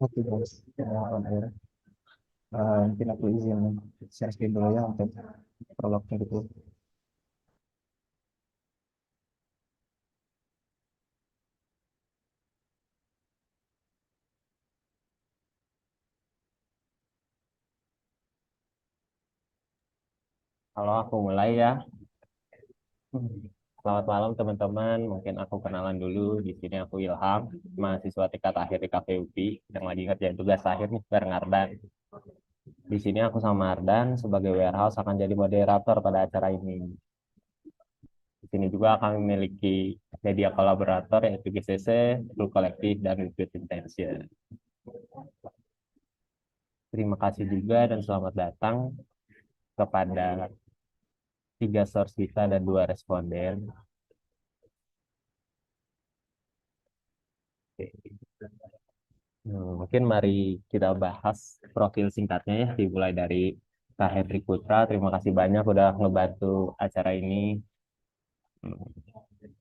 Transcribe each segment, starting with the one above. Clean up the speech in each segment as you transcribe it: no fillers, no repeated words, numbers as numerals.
Oke guys, on air. Mungkin aku izin share screen dulu ya untuk prolognya gitu. Kalau aku mulai ya. Selamat malam teman-teman. Mungkin aku kenalan dulu. Di sini aku Ilham, mahasiswa tingkat akhir di KPUPI yang lagi ngerjain tugas akhir nih bareng Ardan. Di sini aku sama Ardan sebagai warehouse akan jadi moderator pada acara ini. Di sini juga akan memiliki media kolaborator yaitu GCC, Blue Collective, dan Good Intention. Terima kasih juga dan selamat datang kepada tiga source kita dan dua responden. Oke. Mungkin mari kita bahas profil singkatnya ya, dimulai dari Kak Hendrik Putra. Terima kasih banyak udah ngebantu acara ini. Hmm,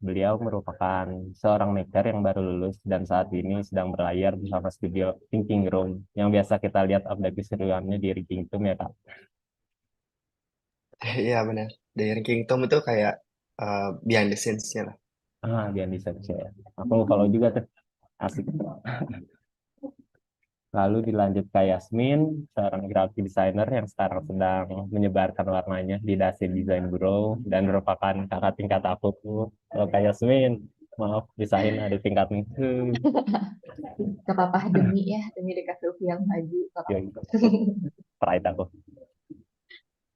Beliau merupakan seorang maker yang baru lulus dan saat ini sedang berlayar bersama studio Thinking Room yang biasa kita lihat update keseruannya di Ranking Room ya Kak. Iya benar. Dari Kingdom itu kayak behind the scenes-nya lah. Biar bisa ya. Aku follow juga tuh. Asik. Lalu dilanjut ke Yasmin, seorang graphic designer yang sekarang sedang menyebarkan warnanya di Dasin Design Bureau dan merupakan kakak tingkat aku tuh. Kalau Kak Yasmin, maaf pisahin ada tingkat itu. Gak apa-apa demi ya, demi dekat Sylvia yang maju. Gak Ya, apa-apa. pride aku.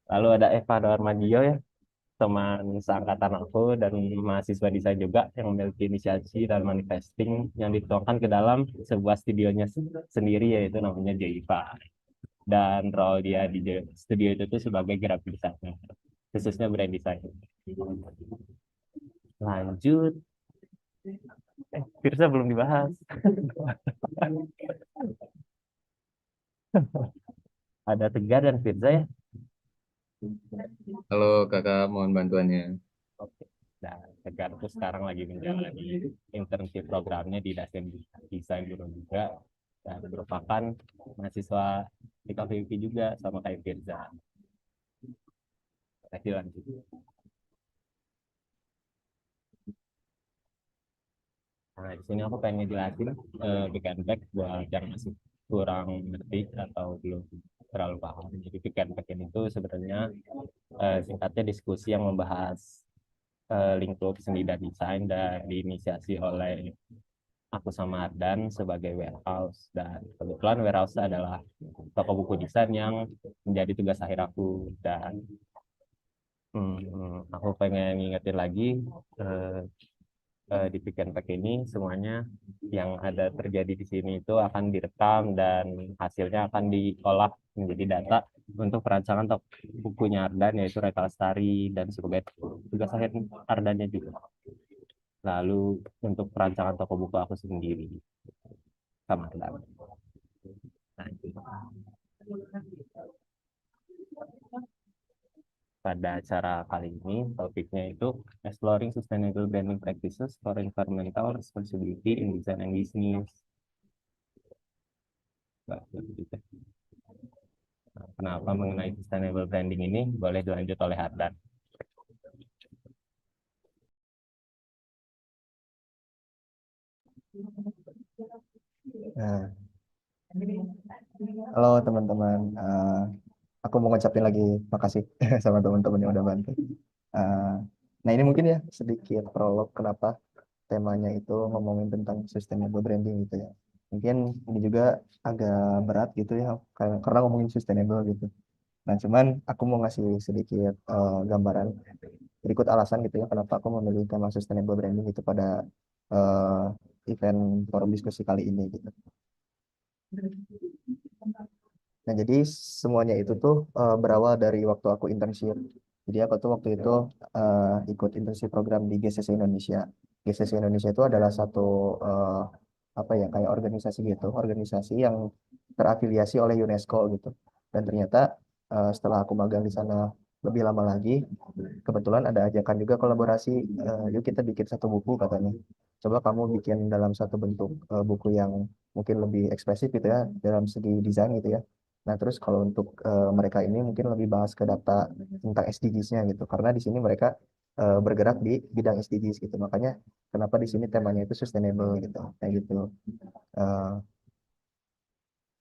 Lalu ada Eva Darmadio ya, teman seangkatan aku dan mahasiswa desain juga yang memiliki inisiasi dan manifesting yang dituangkan ke dalam sebuah studionya sendiri yaitu namanya Jiva. Dan role dia di studio itu tuh sebagai graphic designer, khususnya brand design. Lanjut, Firza belum dibahas. Ada Tegar dan Firza ya. Halo kakak, mohon bantuannya. Oke. Dan Tegar tuh sekarang lagi menjalani internship programnya di Dasen Design Bureau juga dan merupakan mahasiswa di KVP juga sama kayak Firza. Kasih lanjut. Nah, di sini aku pengen jelasin pick and pack buat yang masih kurang ngerti atau belum terlalu paham. Jadi pick and pack ini tuh sebenarnya singkatnya diskusi yang membahas lingkup seni dan desain dan diinisiasi oleh aku sama Ardan sebagai warehouse dan kebetulan warehouse adalah toko buku desain yang menjadi tugas akhir aku dan aku pengen ngingetin lagi eh, di Pick and Pack ini semuanya yang ada terjadi di sini itu akan direkam dan hasilnya akan diolah menjadi data untuk perancangan bukunya Ardan yaitu Reka Lestari dan sebagai tugas akhir Ardannya juga. Lalu untuk perancangan toko buku aku sendiri sama Ardan. Nah, pada acara kali ini topiknya itu Exploring Sustainable Branding Practices for Environmental Responsibility in Design and Business. Kenapa mengenai sustainable branding ini boleh dilanjut oleh Hardan. Nah, halo teman-teman. Aku mau ngucapin lagi makasih sama teman-teman yang udah bantu. Eh, nah ini mungkin ya sedikit prolog kenapa temanya itu ngomongin tentang sustainable branding gitu ya. Mungkin ini juga agak berat gitu ya karena ngomongin sustainable gitu. Nah, cuman aku mau ngasih sedikit gambaran berikut alasan gitu ya kenapa aku memilih tema sustainable branding itu pada event forum diskusi kali ini gitu. Nah, jadi semuanya itu tuh berawal dari waktu aku internship. Jadi aku tuh waktu itu ikut internship program di GCC Indonesia. GCC Indonesia itu adalah satu eh, apa ya kayak organisasi gitu, organisasi yang terafiliasi oleh UNESCO gitu. Dan ternyata setelah aku magang di sana lebih lama lagi. Kebetulan ada ajakan juga kolaborasi, yuk kita bikin satu buku katanya. Coba kamu bikin dalam satu bentuk buku yang mungkin lebih ekspresif gitu ya dalam segi desain gitu ya. Nah, terus kalau untuk mereka ini mungkin lebih bahas ke data tentang SDGs-nya gitu. Karena di sini mereka bergerak di bidang SDGs gitu. Makanya kenapa di sini temanya itu sustainable gitu. Kayak gitu. Eh,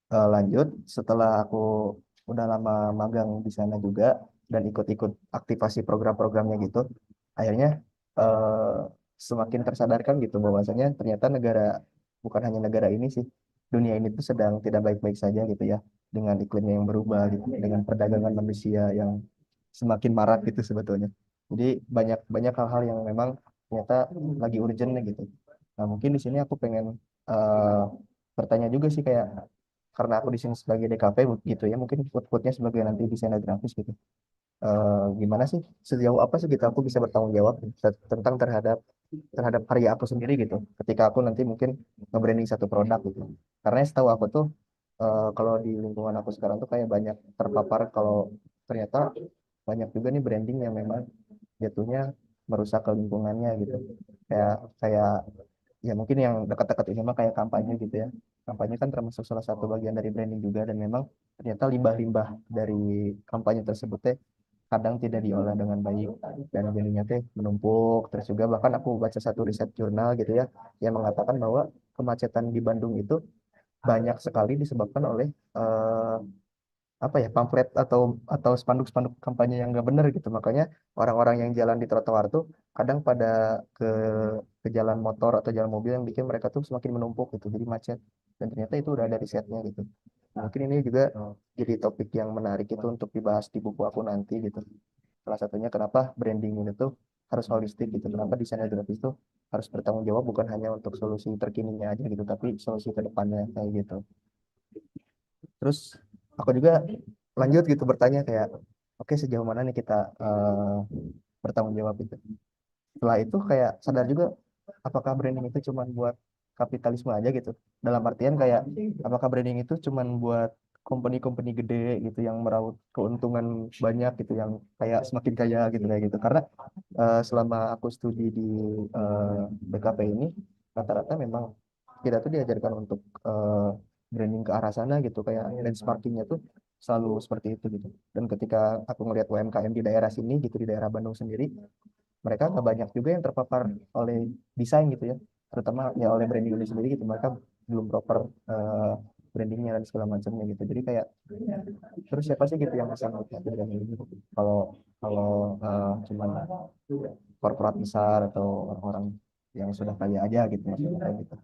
Lanjut setelah aku udah lama magang di sana juga dan ikut-ikut aktivasi program-programnya gitu, akhirnya eh, semakin tersadarkan gitu bahwasanya ternyata negara, bukan hanya negara ini sih, dunia ini tuh sedang tidak baik-baik saja gitu ya, dengan iklimnya yang berubah gitu, dengan perdagangan manusia yang semakin marak gitu sebetulnya. Jadi banyak banyak hal-hal yang memang ternyata lagi urgent gitu. Nah, mungkin di sini aku pengen eh, bertanya juga sih, kayak karena aku di sini sebagai DKP gitu ya, mungkin footnya sebagai nanti desainer grafis gitu. Gimana sih, sejauh apa sih gitu aku bisa bertanggung jawab tentang terhadap terhadap karya aku sendiri gitu ketika aku nanti mungkin nge-branding satu produk gitu. Karena setahu aku tuh kalau di lingkungan aku sekarang tuh kayak banyak terpapar kalau ternyata banyak juga nih branding yang memang jatuhnya merusak ke lingkungannya gitu. Kayak kayak ya mungkin yang dekat-dekat ini mah kayak kampanye gitu ya. Kampanye kan termasuk salah satu bagian dari branding juga, dan memang ternyata limbah-limbah dari kampanye tersebut teh kadang tidak diolah dengan baik dan jadinya teh menumpuk. Terus juga bahkan aku baca satu riset jurnal gitu ya yang mengatakan bahwa kemacetan di Bandung itu banyak sekali disebabkan oleh apa ya, pamflet atau spanduk-spanduk kampanye yang nggak benar gitu. Makanya orang-orang yang jalan di trotoar tuh kadang pada ke ke jalan motor atau jalan mobil yang bikin mereka tuh semakin menumpuk gitu, jadi macet. Dan ternyata itu udah ada risetnya gitu. Nah, mungkin ini juga jadi topik yang menarik itu untuk dibahas di buku aku nanti gitu. Salah satunya kenapa branding ini tuh harus holistik gitu. Kenapa desainer grafis tuh harus bertanggung jawab bukan hanya untuk solusi terkininya aja gitu, tapi solusi ke depannya kayak gitu. Terus aku juga lanjut gitu bertanya kayak, oke, sejauh mana nih kita bertanggung jawab itu. Setelah itu kayak sadar juga, apakah branding itu cuma buat kapitalisme aja gitu. Dalam artian kayak, apakah branding itu cuma buat company-company gede gitu yang meraup keuntungan banyak gitu, yang kayak semakin kaya gitu kayak gitu. Karena selama aku studi di BKP ini, rata-rata memang kita tuh diajarkan untuk branding ke arah sana gitu, kayak benchmarkingnya tuh selalu seperti itu gitu. Dan ketika aku ngelihat UMKM di daerah sini gitu, di daerah Bandung sendiri, mereka nggak banyak juga yang terpapar oleh desain gitu ya, terutama ya oleh branding itu sendiri gitu. Mereka belum proper brandingnya dan segala macamnya gitu. Jadi kayak, terus siapa sih gitu yang bisa melihat branding ini kalau kalau cuman korporat besar atau orang-orang yang sudah kaya aja gitu, maksudnya kayak gitu.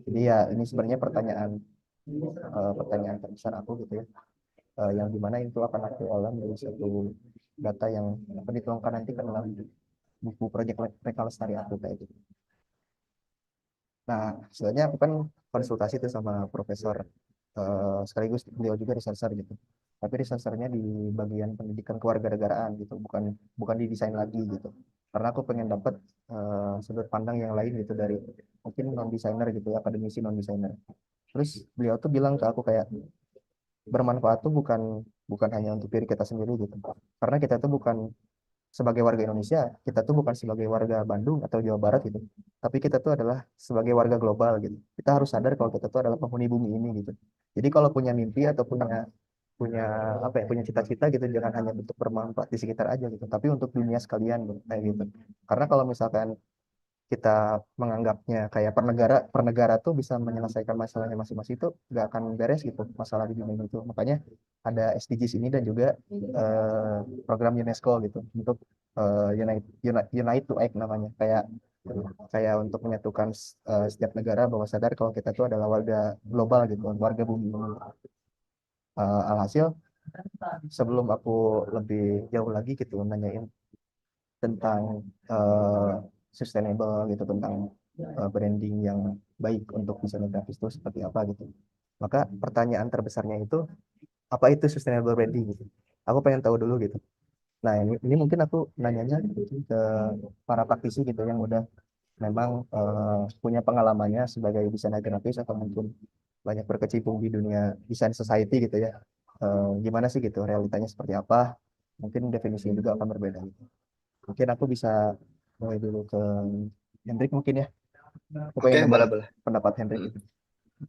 Jadi ya ini sebenarnya pertanyaan terbesar aku gitu ya, yang dimana itu akan aku olah menjadi satu data yang akan dituangkan nanti ke dalam buku proyek Reka Lestari aku kayak gitu. Nah, sebenarnya aku kan konsultasi tuh sama profesor, sekaligus beliau juga researcher gitu. Tapi researchernya di bagian pendidikan kewarganegaraan gitu, bukan bukan di desain lagi gitu. Karena aku pengen dapat sudut pandang yang lain gitu dari mungkin non desainer gitu, akademisi non desainer. Terus beliau tuh bilang ke aku kayak, bermanfaat tuh bukan bukan hanya untuk diri kita sendiri gitu. Karena kita tuh bukan sebagai warga Indonesia, kita tuh bukan sebagai warga Bandung atau Jawa Barat gitu. Tapi kita tuh adalah sebagai warga global gitu. Kita harus sadar kalau kita tuh adalah penghuni bumi ini gitu. Jadi kalau punya mimpi atau punya punya apa ya, punya cita-cita gitu, jangan hanya untuk bermanfaat di sekitar aja gitu, tapi untuk dunia sekalian gitu, kayak gitu. Karena kalau misalkan kita menganggapnya kayak pernegara tuh bisa menyelesaikan masalahnya masing-masing, itu nggak akan beres gitu masalah di dunia itu. Makanya ada SDGs ini dan juga program UNESCO gitu untuk Unite to Act namanya, kayak kayak untuk menyatukan setiap negara bahwa sadar kalau kita tuh adalah warga global gitu, warga bumi ini. Alhasil sebelum aku lebih jauh lagi gitu nanyain tentang eh, sustainable gitu, tentang branding yang baik untuk desain grafis itu seperti apa gitu. Maka pertanyaan terbesarnya itu, apa itu sustainable branding gitu. Aku pengen tahu dulu gitu. Nah, ini mungkin aku nanyanya ke para praktisi gitu yang udah memang punya pengalamannya sebagai desainer grafis atau mungkin banyak berkecimpung di dunia desain society gitu ya. Gimana sih gitu realitanya seperti apa? mungkin definisinya juga akan berbeda gitu. Mungkin aku bisa mulai dulu ke Hendrik mungkin ya. Aku Oke, pengen dengar boleh boleh. pendapat Hendrik Hmm, gitu.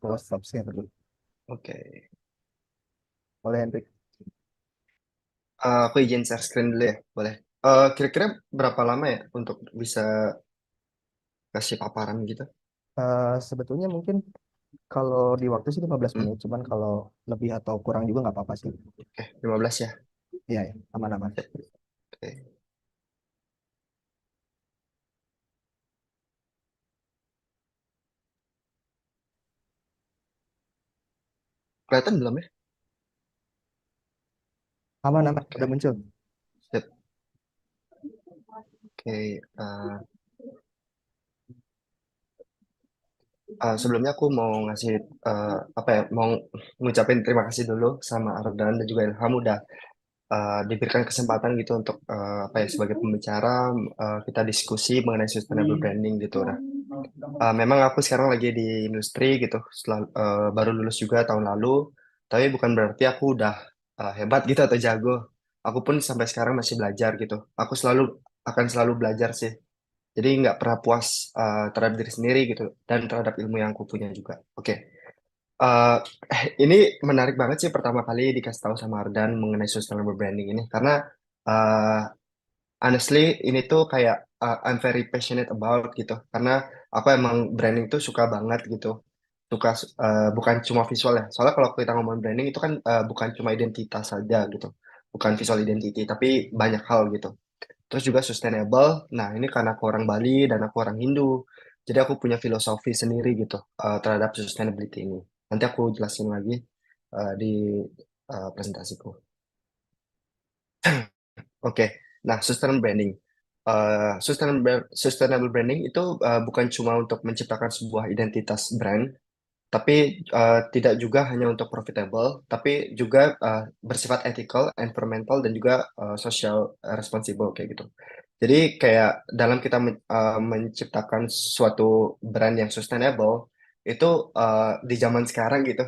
Aku stop share dulu. Oke. Boleh Hendrik. Aku izin share screen dulu ya, boleh. Kira-kira berapa lama ya untuk bisa kasih paparan gitu? Sebetulnya mungkin kalau di waktu sih 15 Hmm, menit, cuman kalau lebih atau kurang juga nggak apa-apa sih. Oke, 15 ya. Iya, ya, aman-aman. Oke. Kelihatan belum ya? Aman-aman, udah Oke, muncul. sip. Oke, sebelumnya aku mau ngasih apa ya, mau ngucapin terima kasih dulu sama Ardan dan juga Ilham udah diberikan kesempatan gitu untuk apa ya sebagai pembicara kita diskusi mengenai sustainable branding gitu. Nah, memang aku sekarang lagi di industri gitu, setelah baru lulus juga tahun lalu, tapi bukan berarti aku udah hebat gitu atau jago. Aku pun sampai sekarang masih belajar gitu. Aku akan selalu belajar sih. Jadi nggak pernah puas terhadap diri sendiri gitu dan terhadap ilmu yang aku punya juga. Oke. Eh, ini menarik banget sih pertama kali dikasih tahu sama Ardan mengenai sustainable branding ini karena uh, honestly ini tuh kayak I'm very passionate about gitu karena aku emang branding tuh suka banget gitu suka bukan cuma visual ya soalnya kalau kita ngomong branding itu kan bukan cuma identitas saja gitu bukan visual identity tapi banyak hal gitu terus juga sustainable nah ini karena aku orang Bali dan aku orang Hindu jadi aku punya filosofi sendiri gitu terhadap sustainability ini nanti aku jelasin lagi di presentasiku. Oke, nah sustainable branding. Sustainable branding itu bukan cuma untuk menciptakan sebuah identitas brand, tapi tidak juga hanya untuk profitable, tapi juga bersifat ethical, environmental, dan juga social responsible kayak gitu. Jadi kayak dalam kita menciptakan suatu brand yang sustainable, itu di zaman sekarang gitu,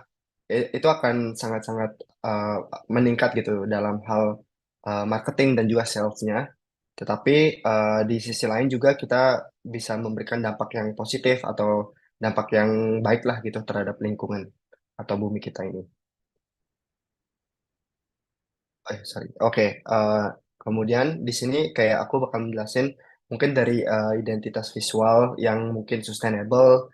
itu akan sangat-sangat uh, meningkat gitu dalam hal marketing dan juga salesnya. Tetapi di sisi lain juga kita bisa memberikan dampak yang positif atau dampak yang baik lah gitu terhadap lingkungan atau bumi kita ini. Sorry. Oke, kemudian di sini kayak aku bakal menjelasin mungkin dari identitas visual yang mungkin sustainable,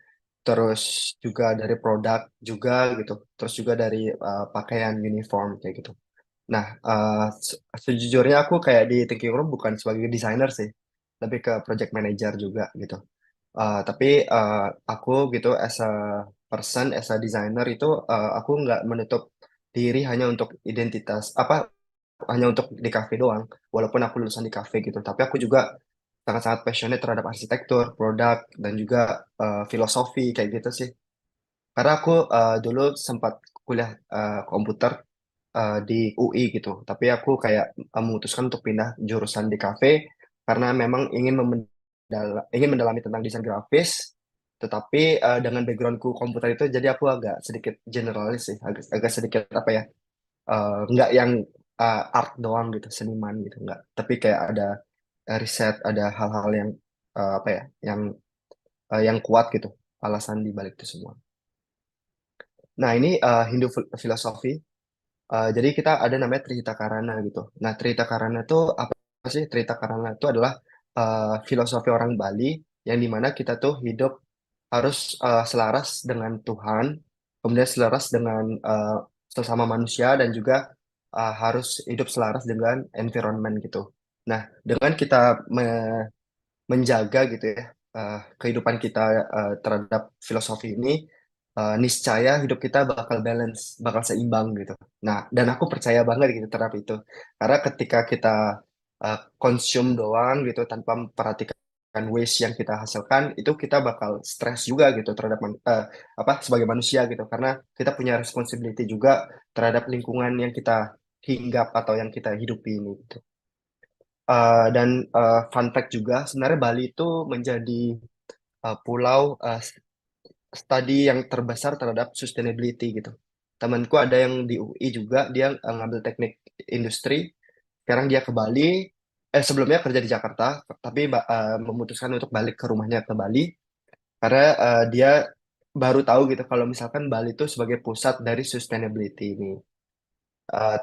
terus juga dari produk juga gitu, terus juga dari pakaian uniform kayak gitu. Nah, sejujurnya aku kayak di Thinking Room bukan sebagai desainer sih, lebih ke project manager juga gitu. Tapi aku gitu as a person, as a designer itu aku nggak menutup diri hanya untuk identitas apa hanya untuk di cafe doang. Walaupun aku lulusan di cafe gitu, tapi aku juga sangat-sangat passionate terhadap arsitektur, produk dan juga filosofi kayak gitu sih. Karena aku dulu sempat kuliah komputer di UI gitu, tapi aku kayak memutuskan untuk pindah jurusan di cafe karena memang ingin mendalami tentang desain grafis, tetapi dengan backgroundku komputer itu jadi aku agak sedikit generalis sih, agak sedikit apa ya, nggak yang art doang gitu, seniman gitu, nggak. Tapi kayak ada riset, ada hal-hal yang apa ya, yang kuat gitu, alasan di balik itu semua. Nah ini Hindu filosofi. Jadi kita ada namanya Trihita Karana gitu. Nah, Trihita Karana itu apa sih? Trihita Karana itu adalah filosofi orang Bali yang dimana kita tuh hidup harus selaras dengan Tuhan, kemudian selaras dengan sesama manusia dan juga harus hidup selaras dengan environment gitu. Nah, dengan kita menjaga gitu ya kehidupan kita terhadap filosofi ini niscaya hidup kita bakal balance, bakal seimbang gitu. Nah, dan aku percaya banget gitu terhadap itu. Karena ketika kita consume doang gitu tanpa memperhatikan waste yang kita hasilkan, itu kita bakal stres juga gitu terhadap apa sebagai manusia gitu. Karena kita punya responsibility juga terhadap lingkungan yang kita hinggap atau yang kita hidupi ini gitu. Dan fun fact juga, sebenarnya Bali itu menjadi pulau studi yang terbesar terhadap sustainability gitu. Temanku ada yang di UI juga, dia ngambil teknik industri, sekarang dia ke Bali. Sebelumnya kerja di Jakarta, tapi memutuskan untuk balik ke rumahnya ke Bali karena dia baru tahu gitu kalau misalkan Bali itu sebagai pusat dari sustainability ini. Eh,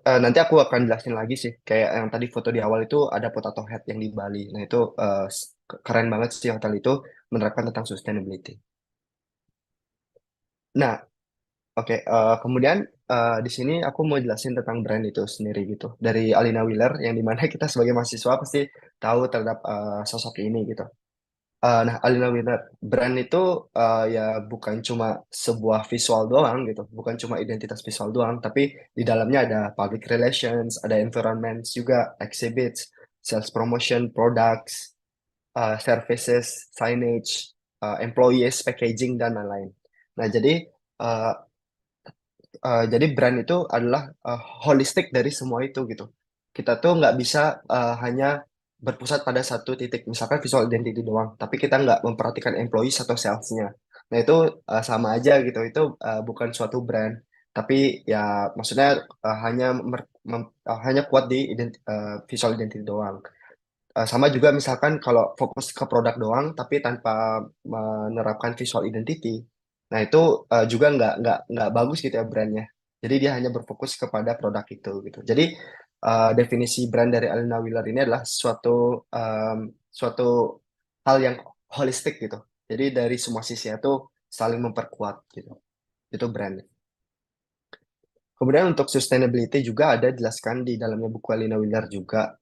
Nanti aku akan jelasin lagi sih, kayak yang tadi foto di awal itu ada Potato Head yang di Bali. Nah itu keren banget sih hotel itu menerapkan tentang sustainability. Nah, oke, kemudian di sini aku mau jelasin tentang brand itu sendiri gitu. Dari Alina Wheeler, yang dimana kita sebagai mahasiswa pasti tahu terhadap sosok ini gitu. Nah, Alina Wheeler, brand itu ya bukan cuma sebuah visual doang gitu, bukan cuma identitas visual doang, tapi di dalamnya ada public relations, ada environment juga, exhibits, sales promotion, products, services, signage, employees, packaging, dan lain-lain. Nah, uh, jadi brand itu adalah holistik dari semua itu gitu. Kita tuh nggak bisa hanya berpusat pada satu titik, misalkan visual identity doang, tapi kita nggak memperhatikan employees atau salesnya. Nah itu sama aja gitu, itu bukan suatu brand, tapi ya maksudnya hanya kuat di visual identity doang. Sama juga misalkan kalau fokus ke produk doang, tapi tanpa menerapkan visual identity, nah itu juga nggak bagus gitu ya brandnya. Jadi dia hanya berfokus kepada produk itu gitu. Jadi definisi brand dari Alina Wheeler ini adalah suatu hal yang holistik gitu. Jadi dari semua sisi itu saling memperkuat gitu. Itu brand. Kemudian untuk sustainability juga ada dijelaskan di dalamnya buku Alina Wheeler juga.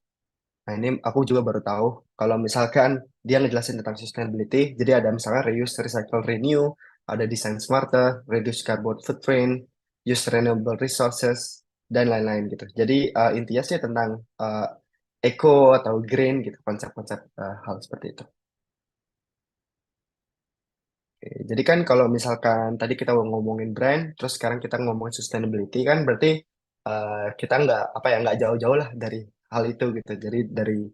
Nah, ini aku juga baru tahu kalau misalkan dia ngejelasin tentang sustainability, jadi ada misalnya reuse, recycle, renew, ada design smarter, reduce carbon footprint, use renewable resources, dan lain-lain gitu. Jadi intinya sih tentang eco atau green gitu, konsep-konsep hal seperti itu. Oke, jadi kan kalau misalkan tadi kita ngomongin brand, terus sekarang kita ngomongin sustainability kan berarti kita nggak apa ya nggak jauh-jauh lah dari hal itu gitu. Jadi dari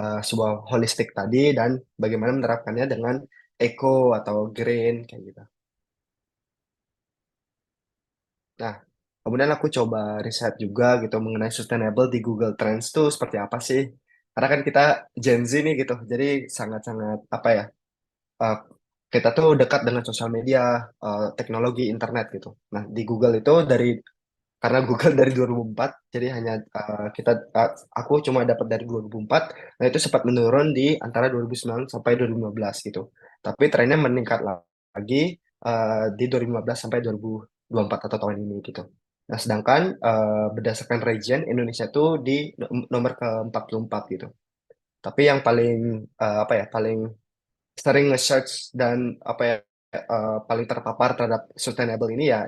sebuah holistik tadi dan bagaimana menerapkannya dengan eco atau green kayak gitu. Nah, kemudian aku coba riset juga gitu mengenai sustainable di Google Trends tuh seperti apa sih? Karena kan kita Gen Z nih gitu, jadi sangat-sangat apa ya? uh, Kita tuh dekat dengan sosial media, teknologi, internet gitu. Nah, di Google itu karena Google dari 2004, jadi hanya aku cuma dapat dari 2004, nah itu sempat menurun di antara 2009 sampai 2015 gitu. Tapi trennya meningkat lagi di 2015 sampai 2024 atau tahun ini gitu. Nah, sedangkan berdasarkan region Indonesia tuh di nomor ke-44 gitu. Tapi yang paling apa ya, paling sering nge-search dan apa ya paling terpapar terhadap sustainable ini ya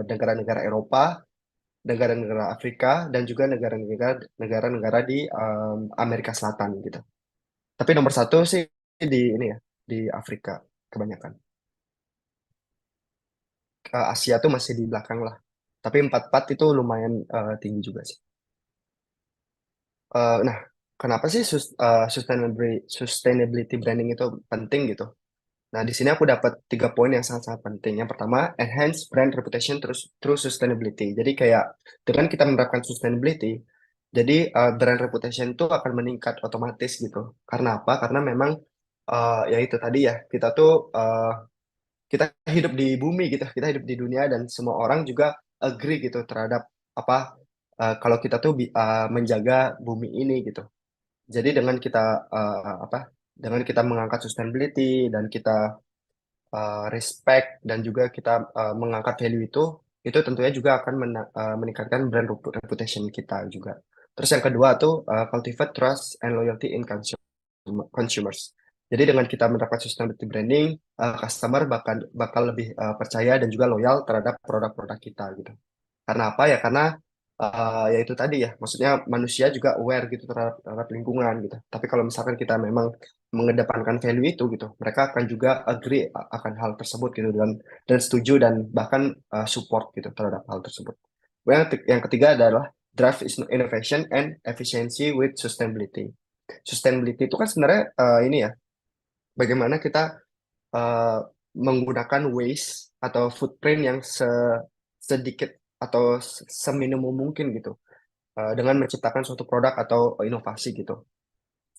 negara-negara Eropa, negara-negara Afrika dan juga negara-negara di Amerika Selatan gitu. Tapi nomor satu sih di ini ya di Afrika kebanyakan. Asia tuh masih di belakang lah. Tapi 44 itu lumayan tinggi juga sih. Nah, kenapa sih sustainability branding itu penting gitu? Nah, di sini aku dapat 3 poin yang sangat-sangat penting. Yang pertama, enhance brand reputation terus through sustainability. Jadi kayak dengan kita menerapkan sustainability, jadi brand reputation itu akan meningkat otomatis gitu. Karena apa? Karena memang ya itu tadi ya, kita hidup di bumi gitu, kita hidup di dunia dan semua orang juga agree gitu terhadap apa kalau kita tuh menjaga bumi ini gitu. Jadi dengan kita apa? Dengan kita mengangkat sustainability dan kita respect dan juga kita mengangkat value itu tentunya juga akan meningkatkan brand reputation kita juga. Terus yang kedua tuh cultivate trust and loyalty in consumers. Jadi dengan kita menerapkan sustainability branding, customer bakal lebih percaya dan juga loyal terhadap produk-produk kita gitu. Karena apa ya? Karena ya itu tadi ya, maksudnya manusia juga aware gitu terhadap lingkungan gitu. Tapi kalau misalkan kita memang mengedepankan value itu gitu, mereka akan juga agree akan hal tersebut gitu dan setuju dan bahkan support gitu terhadap hal tersebut. Yang ketiga adalah drive innovation and efficiency with sustainability. Sustainability itu kan sebenarnya ini ya, bagaimana kita uh, menggunakan waste atau footprint yang sedikit atau seminimum mungkin gitu. dengan menciptakan suatu produk atau inovasi gitu.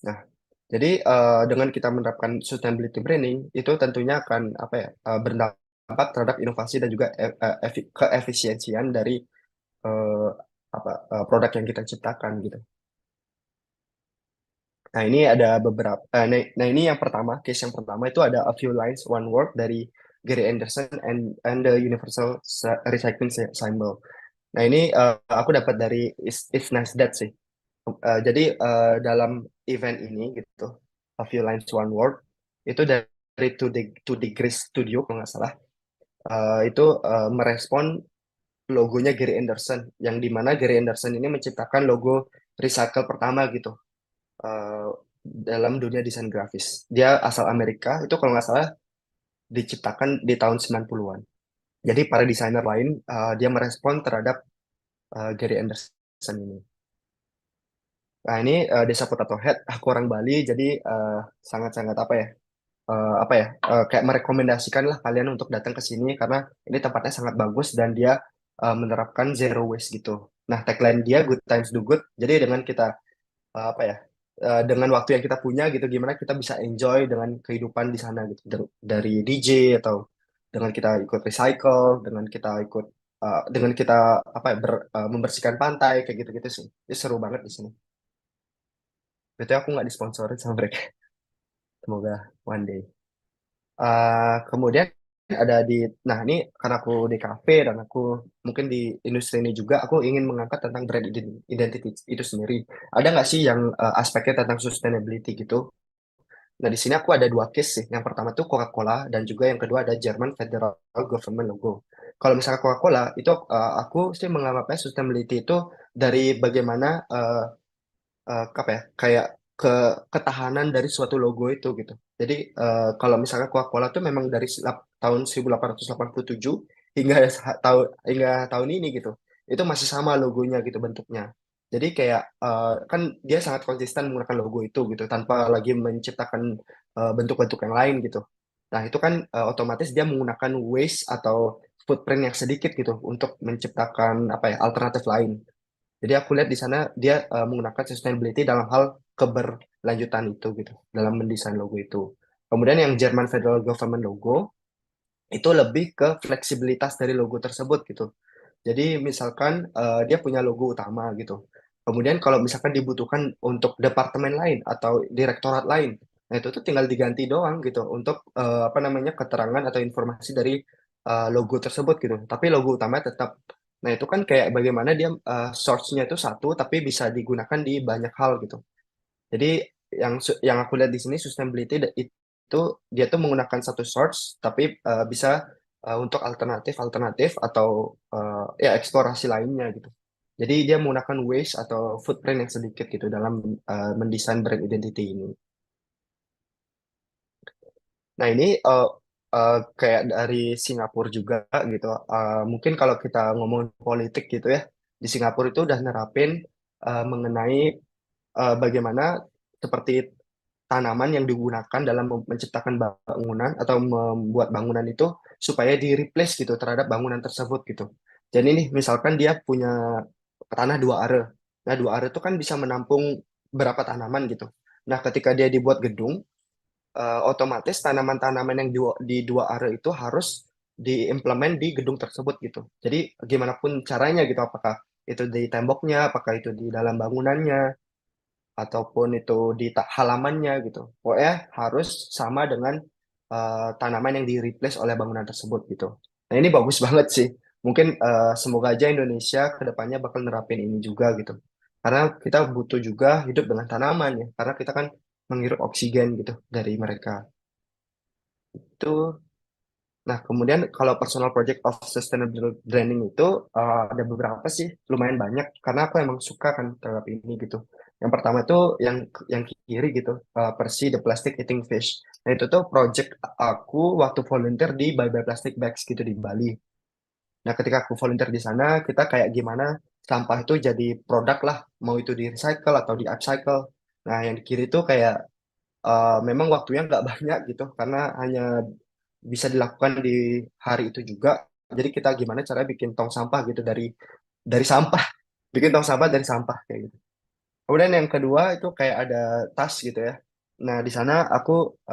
Nah, jadi dengan kita menerapkan sustainability branding itu tentunya akan apa ya berdampak terhadap inovasi dan juga keefisiensian dari eh, produk yang kita ciptakan gitu. Nah, ini ada beberapa. Nah, ini yang pertama, case yang pertama itu ada A Few Lines, One Word dari Gary Anderson and the Universal Recycling Symbol. Nah, ini aku dapat dari It's Nice That sih. Jadi dalam event ini gitu, A Few Lines, One Word, itu dari Two Degrees Studio kalau nggak salah, itu merespon logonya Gary Anderson, yang dimana Gary Anderson ini menciptakan logo recycle pertama gitu eh, dalam dunia desain grafis. Dia asal Amerika, itu kalau nggak salah diciptakan di tahun 90-an. Jadi para desainer lain dia merespon terhadap Gary Anderson ini. Nah, ini Desa Potato Head, aku orang Bali, jadi sangat-sangat kayak merekomendasikan lah kalian untuk datang ke sini karena ini tempatnya sangat bagus dan dia menerapkan zero waste gitu. Nah, tagline dia Good Times Do Good. Jadi dengan kita dengan waktu yang kita punya gitu gimana kita bisa enjoy dengan kehidupan di sana gitu dari DJ atau dengan kita ikut recycle dengan kita membersihkan pantai kayak gitu-gitu sih. Itu seru banget di sini. Betul aku nggak disponsorin sama mereka. Semoga one day. Kemudian nah ini karena aku di kafe dan aku mungkin di industri ini juga, aku ingin mengangkat tentang brand identity itu sendiri. Ada nggak sih yang aspeknya tentang sustainability gitu? Nah, di sini aku ada dua case sih. Yang pertama tuh Coca-Cola dan juga yang kedua ada German Federal Government logo. Kalau misalnya Coca-Cola itu aku sih menganggapnya sustainability itu dari bagaimana kayak ke ketahanan dari suatu logo itu gitu. Jadi kalau misalnya Coca-Cola tuh memang dari tahun 1887 hingga tahun ini gitu. Itu masih sama logonya gitu bentuknya. Jadi kayak kan dia sangat konsisten menggunakan logo itu gitu tanpa lagi menciptakan bentuk-bentuk yang lain gitu. Nah, itu kan otomatis dia menggunakan waste atau footprint yang sedikit gitu untuk menciptakan alternatif lain. Jadi aku lihat di sana dia menggunakan sustainability dalam hal keberlanjutan itu gitu, dalam mendesain logo itu. Kemudian yang German Federal Government logo itu lebih ke fleksibilitas dari logo tersebut gitu. Jadi misalkan dia punya logo utama gitu. Kemudian kalau misalkan dibutuhkan untuk departemen lain atau direktorat lain, nah itu tuh tinggal diganti doang gitu untuk keterangan atau informasi dari logo tersebut gitu. Tapi logo utama tetap. Nah itu kan kayak bagaimana dia source-nya itu satu tapi bisa digunakan di banyak hal gitu. Jadi yang aku lihat di sini sustainability itu dia tuh menggunakan satu source tapi bisa untuk alternatif atau ya eksplorasi lainnya gitu. Jadi dia menggunakan waste atau footprint yang sedikit gitu dalam mendesain brand identity ini. Nah ini kayak dari Singapura juga gitu. Mungkin kalau kita ngomong politik gitu ya, di Singapura itu udah nerapin mengenai bagaimana seperti tanaman yang digunakan dalam menciptakan bangunan atau membuat bangunan itu supaya di replace gitu terhadap bangunan tersebut gitu. Jadi ini misalkan dia punya tanah 2 are. Nah 2 are itu kan bisa menampung berapa tanaman gitu. Nah ketika dia dibuat gedung, otomatis tanaman-tanaman yang di 2 are itu harus diimplement di gedung tersebut gitu. Jadi gimana pun caranya gitu, apakah itu di temboknya, apakah itu di dalam bangunannya, ataupun itu di halamannya gitu. Pokoknya harus sama dengan tanaman yang di-replace oleh bangunan tersebut gitu. Nah ini bagus banget sih. Mungkin semoga aja Indonesia kedepannya bakal nerapin ini juga gitu. Karena kita butuh juga hidup dengan tanaman ya. Karena kita kan menghirup oksigen gitu dari mereka. Itu. Nah, kemudian kalau personal project of sustainable branding itu ada beberapa sih, lumayan banyak karena aku emang suka kan terhadap ini gitu. Yang pertama tuh yang kiri gitu, Percy the Plastic Eating Fish. Nah, itu tuh project aku waktu volunteer di Bye Bye Plastic Bags gitu di Bali. Nah, ketika aku volunteer di sana, kita kayak gimana sampah itu jadi produk lah, mau itu di recycle atau di upcycle. Nah, yang di kiri tuh kayak memang waktunya nggak banyak gitu karena hanya bisa dilakukan di hari itu juga. Jadi kita gimana cara bikin tong sampah gitu dari sampah. bikin tong sampah dari sampah kayak gitu. Kemudian yang kedua itu kayak ada tas gitu ya. Nah, di sana aku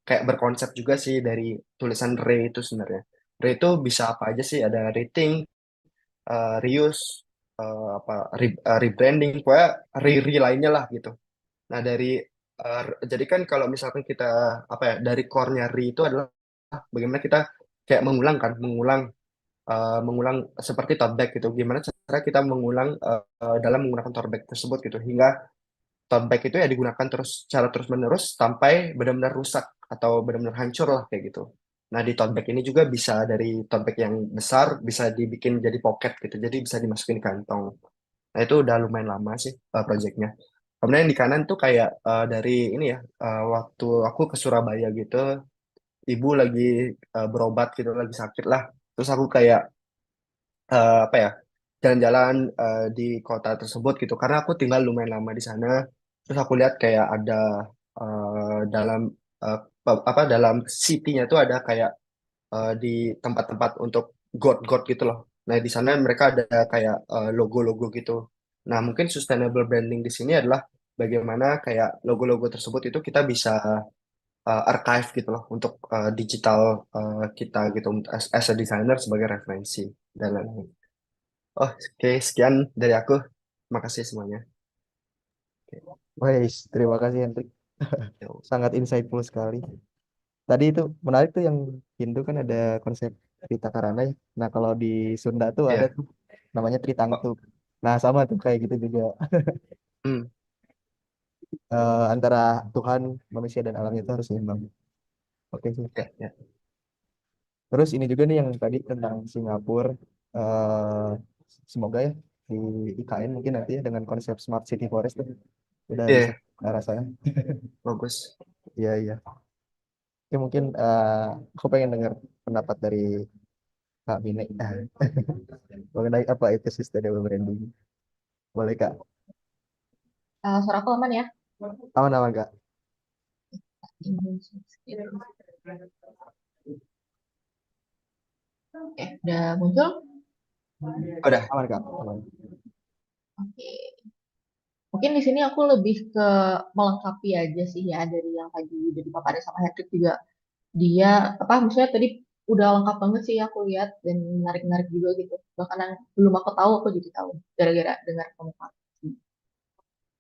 kayak berkonsep juga sih dari tulisan Re itu sebenarnya. Re itu bisa apa aja sih? Ada rethink, reuse, apa rebranding, pokoknya re lainnya lah gitu. Nah, jadi kan kalau misalkan kita apa ya, dari core-nya Re itu adalah bagaimana kita kayak mengulang kan, mengulang seperti tote bag gitu. Gimana cara kita mengulang dalam menggunakan tote bag tersebut gitu hingga tote bag itu ya digunakan terus secara terus menerus sampai benar-benar rusak atau benar-benar hancur lah kayak gitu. Nah, di tote bag ini juga bisa dari tote bag yang besar bisa dibikin jadi pocket gitu. Jadi bisa dimasukin di kantong. Nah, itu udah lumayan lama sih projectnya. Kemudian di kanan tuh kayak dari ini ya, waktu aku ke Surabaya gitu, ibu lagi berobat gitu, lagi sakit lah. Terus aku kayak apa ya, jalan-jalan di kota tersebut gitu. Karena aku tinggal lumayan lama di sana. Terus aku lihat kayak ada dalam eh, dalam city-nya tuh ada kayak di tempat-tempat untuk god-god gitu loh. Nah, di sana mereka ada kayak logo-logo gitu. Nah, mungkin sustainable branding di sini adalah bagaimana kayak logo-logo tersebut itu kita bisa archive gitu loh untuk digital kita gitu as a designer sebagai referensi dan lain-lain. Oh, oke, sekian dari aku. Makasih semuanya. Wes, terima kasih Hendrik. Oke. Sangat insightful sekali. Tadi itu menarik tuh yang Hindu kan ada konsep Trita Karana ya. Nah kalau di Sunda tuh ada Ya. tuh namanya Oh, Tritangtuk. Nah sama tuh kayak gitu juga. hmm, Antara Tuhan, manusia dan alamnya itu harus seimbang. Oke sih. ya, ya. Terus ini juga nih yang tadi tentang Singapura. eh Semoga ya di IKN mungkin nanti ya dengan konsep Smart City Forest tuh udah bisa Iya, ke arah sana. bagus. Iya iya. Oke mungkin aku pengen dengar pendapat dari Kak Bine mengenai apa itu sustainable branding. Boleh Kak? Suara aku aman ya? Aman aman Kak. Oke, udah muncul? Udah. Aman Kak. Aman. Oke. Mungkin di sini aku lebih ke melengkapi aja sih ya dari yang tadi udah dipaparin sama Hendrik juga. Dia apa maksudnya tadi udah lengkap banget sih aku lihat dan menarik-menarik juga gitu. Bahkan yang belum aku tahu aku jadi tahu gara-gara dengar kamu.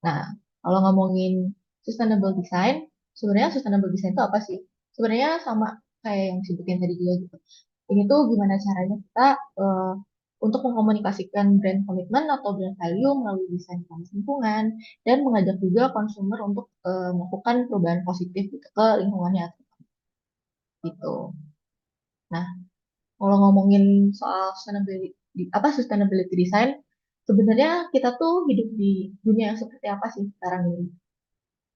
Nah, kalau ngomongin sustainable design, sebenarnya sustainable design itu apa sih? Sebenarnya sama kayak yang disebutin tadi juga gitu. Ini tuh gimana caranya kita eh, untuk mengkomunikasikan brand komitmen atau brand value melalui desain ramah lingkungan dan mengajak juga consumer untuk melakukan perubahan positif gitu ke lingkungannya gitu. Nah, kalau ngomongin soal sustainability design, sebenarnya kita tuh hidup di dunia yang seperti apa sih sekarang ini?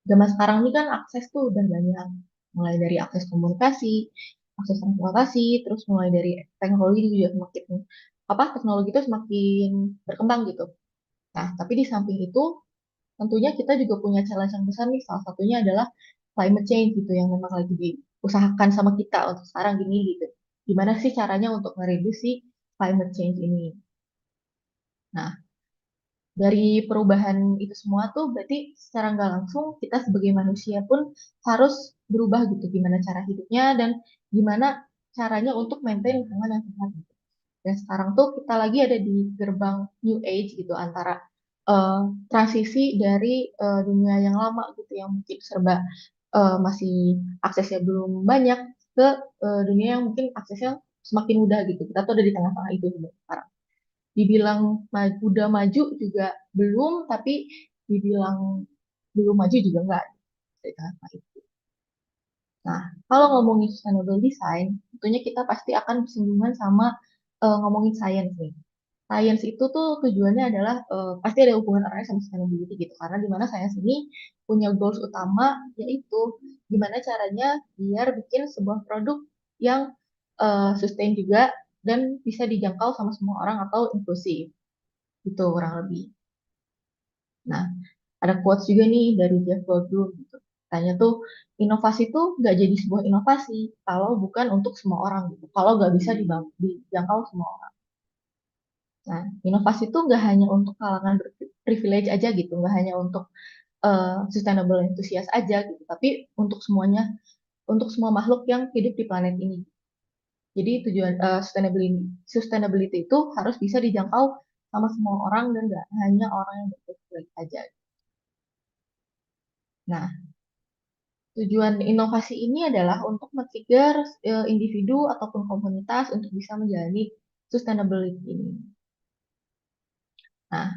Zaman sekarang ini kan akses tuh udah banyak, mulai dari akses komunikasi, akses transportasi, terus mulai dari teknologi juga semakin teknologi itu semakin berkembang gitu. Nah, tapi di samping itu tentunya kita juga punya challenge yang besar nih. Salah satunya adalah climate change gitu yang memang lagi diusahakan sama kita untuk sekarang gini gitu. Gimana sih caranya untuk mereduksi climate change ini? Nah, dari perubahan itu semua tuh berarti secara nggak langsung kita sebagai manusia pun harus berubah gitu gimana cara hidupnya dan gimana caranya untuk maintain lingkungan yang sehat gitu. Dan sekarang tuh kita lagi ada di gerbang new age gitu antara eh, transisi dari dunia yang lama gitu yang mungkin serba masih aksesnya belum banyak ke dunia yang mungkin aksesnya semakin mudah gitu. Kita tuh ada di tengah-tengah itu sekarang dibilang udah maju juga belum, tapi dibilang belum maju juga enggak. Nah, kalau ngomongin sustainable design, tentunya kita pasti akan bersinggungan sama ngomongin science nih. Science itu tuh tujuannya adalah pasti ada hubungan eratnya sama sustainability gitu, karena di mana science ini punya goals utama yaitu gimana caranya biar bikin sebuah produk yang sustain juga dan bisa dijangkau sama semua orang atau inklusif gitu kurang lebih. Nah, ada quotes juga nih dari Jeff Goldblum gitu. Tanya tuh, inovasi tuh nggak jadi sebuah inovasi kalau bukan untuk semua orang gitu. Kalau nggak bisa dijangkau semua orang. Nah, inovasi itu nggak hanya untuk kalangan privilege aja gitu, nggak hanya untuk sustainable enthusiast aja gitu, tapi untuk semuanya, untuk semua makhluk yang hidup di planet ini. Jadi tujuan sustainability itu harus bisa dijangkau sama semua orang dan nggak hanya orang yang berprivilege aja. Nah, tujuan inovasi ini adalah untuk men-trigger individu ataupun komunitas untuk bisa menjalani sustainability ini. Nah,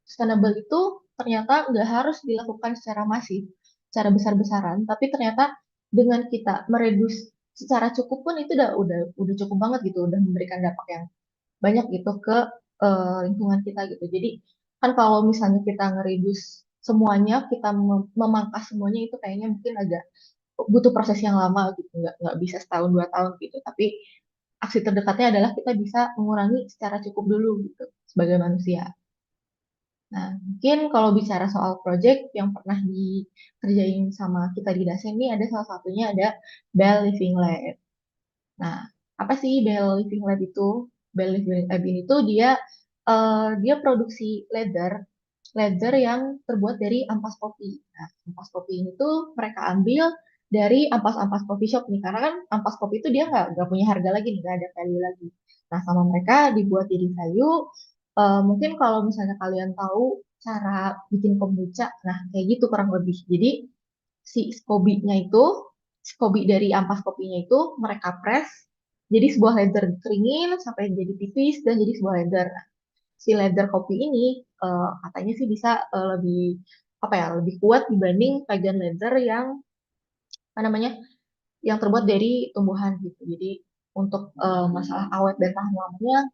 sustainable itu ternyata nggak harus dilakukan secara masif, secara besar-besaran, tapi ternyata dengan kita meredus secara cukup pun itu udah cukup banget gitu, udah memberikan dampak yang banyak gitu ke lingkungan kita gitu. Jadi kan kalau misalnya kita ngeredus semuanya, kita memangkas semuanya itu kayaknya mungkin agak butuh proses yang lama gitu, nggak bisa setahun 2 tahun gitu. Tapi aksi terdekatnya adalah kita bisa mengurangi secara cukup dulu gitu sebagai manusia. Nah, mungkin kalau bicara soal project yang pernah dikerjain sama kita di Dasen ini ada salah satunya ada Bell Living Lab. Nah, apa sih Bell Living Lab itu? Bell Living Lab ini tuh dia produksi leather yang terbuat dari ampas kopi. Nah, ampas kopi ini tuh mereka ambil dari ampas-ampas coffee shop nih, karena kan ampas kopi itu dia nggak punya harga lagi nih, nggak ada value lagi. Nah, sama mereka dibuat jadi value. Mungkin kalau misalnya kalian tahu cara bikin kombucha, nah kayak gitu kurang lebih. Jadi si Scoby dari ampas kopinya itu mereka press jadi sebuah leather dikeringin sampai jadi tipis dan jadi sebuah leather. Nah, si leather kopi ini katanya sih bisa lebih apa ya, lebih kuat dibanding vegan leather yang apa namanya, yang terbuat dari tumbuhan gitu. Jadi untuk masalah awet dan tahan lamanya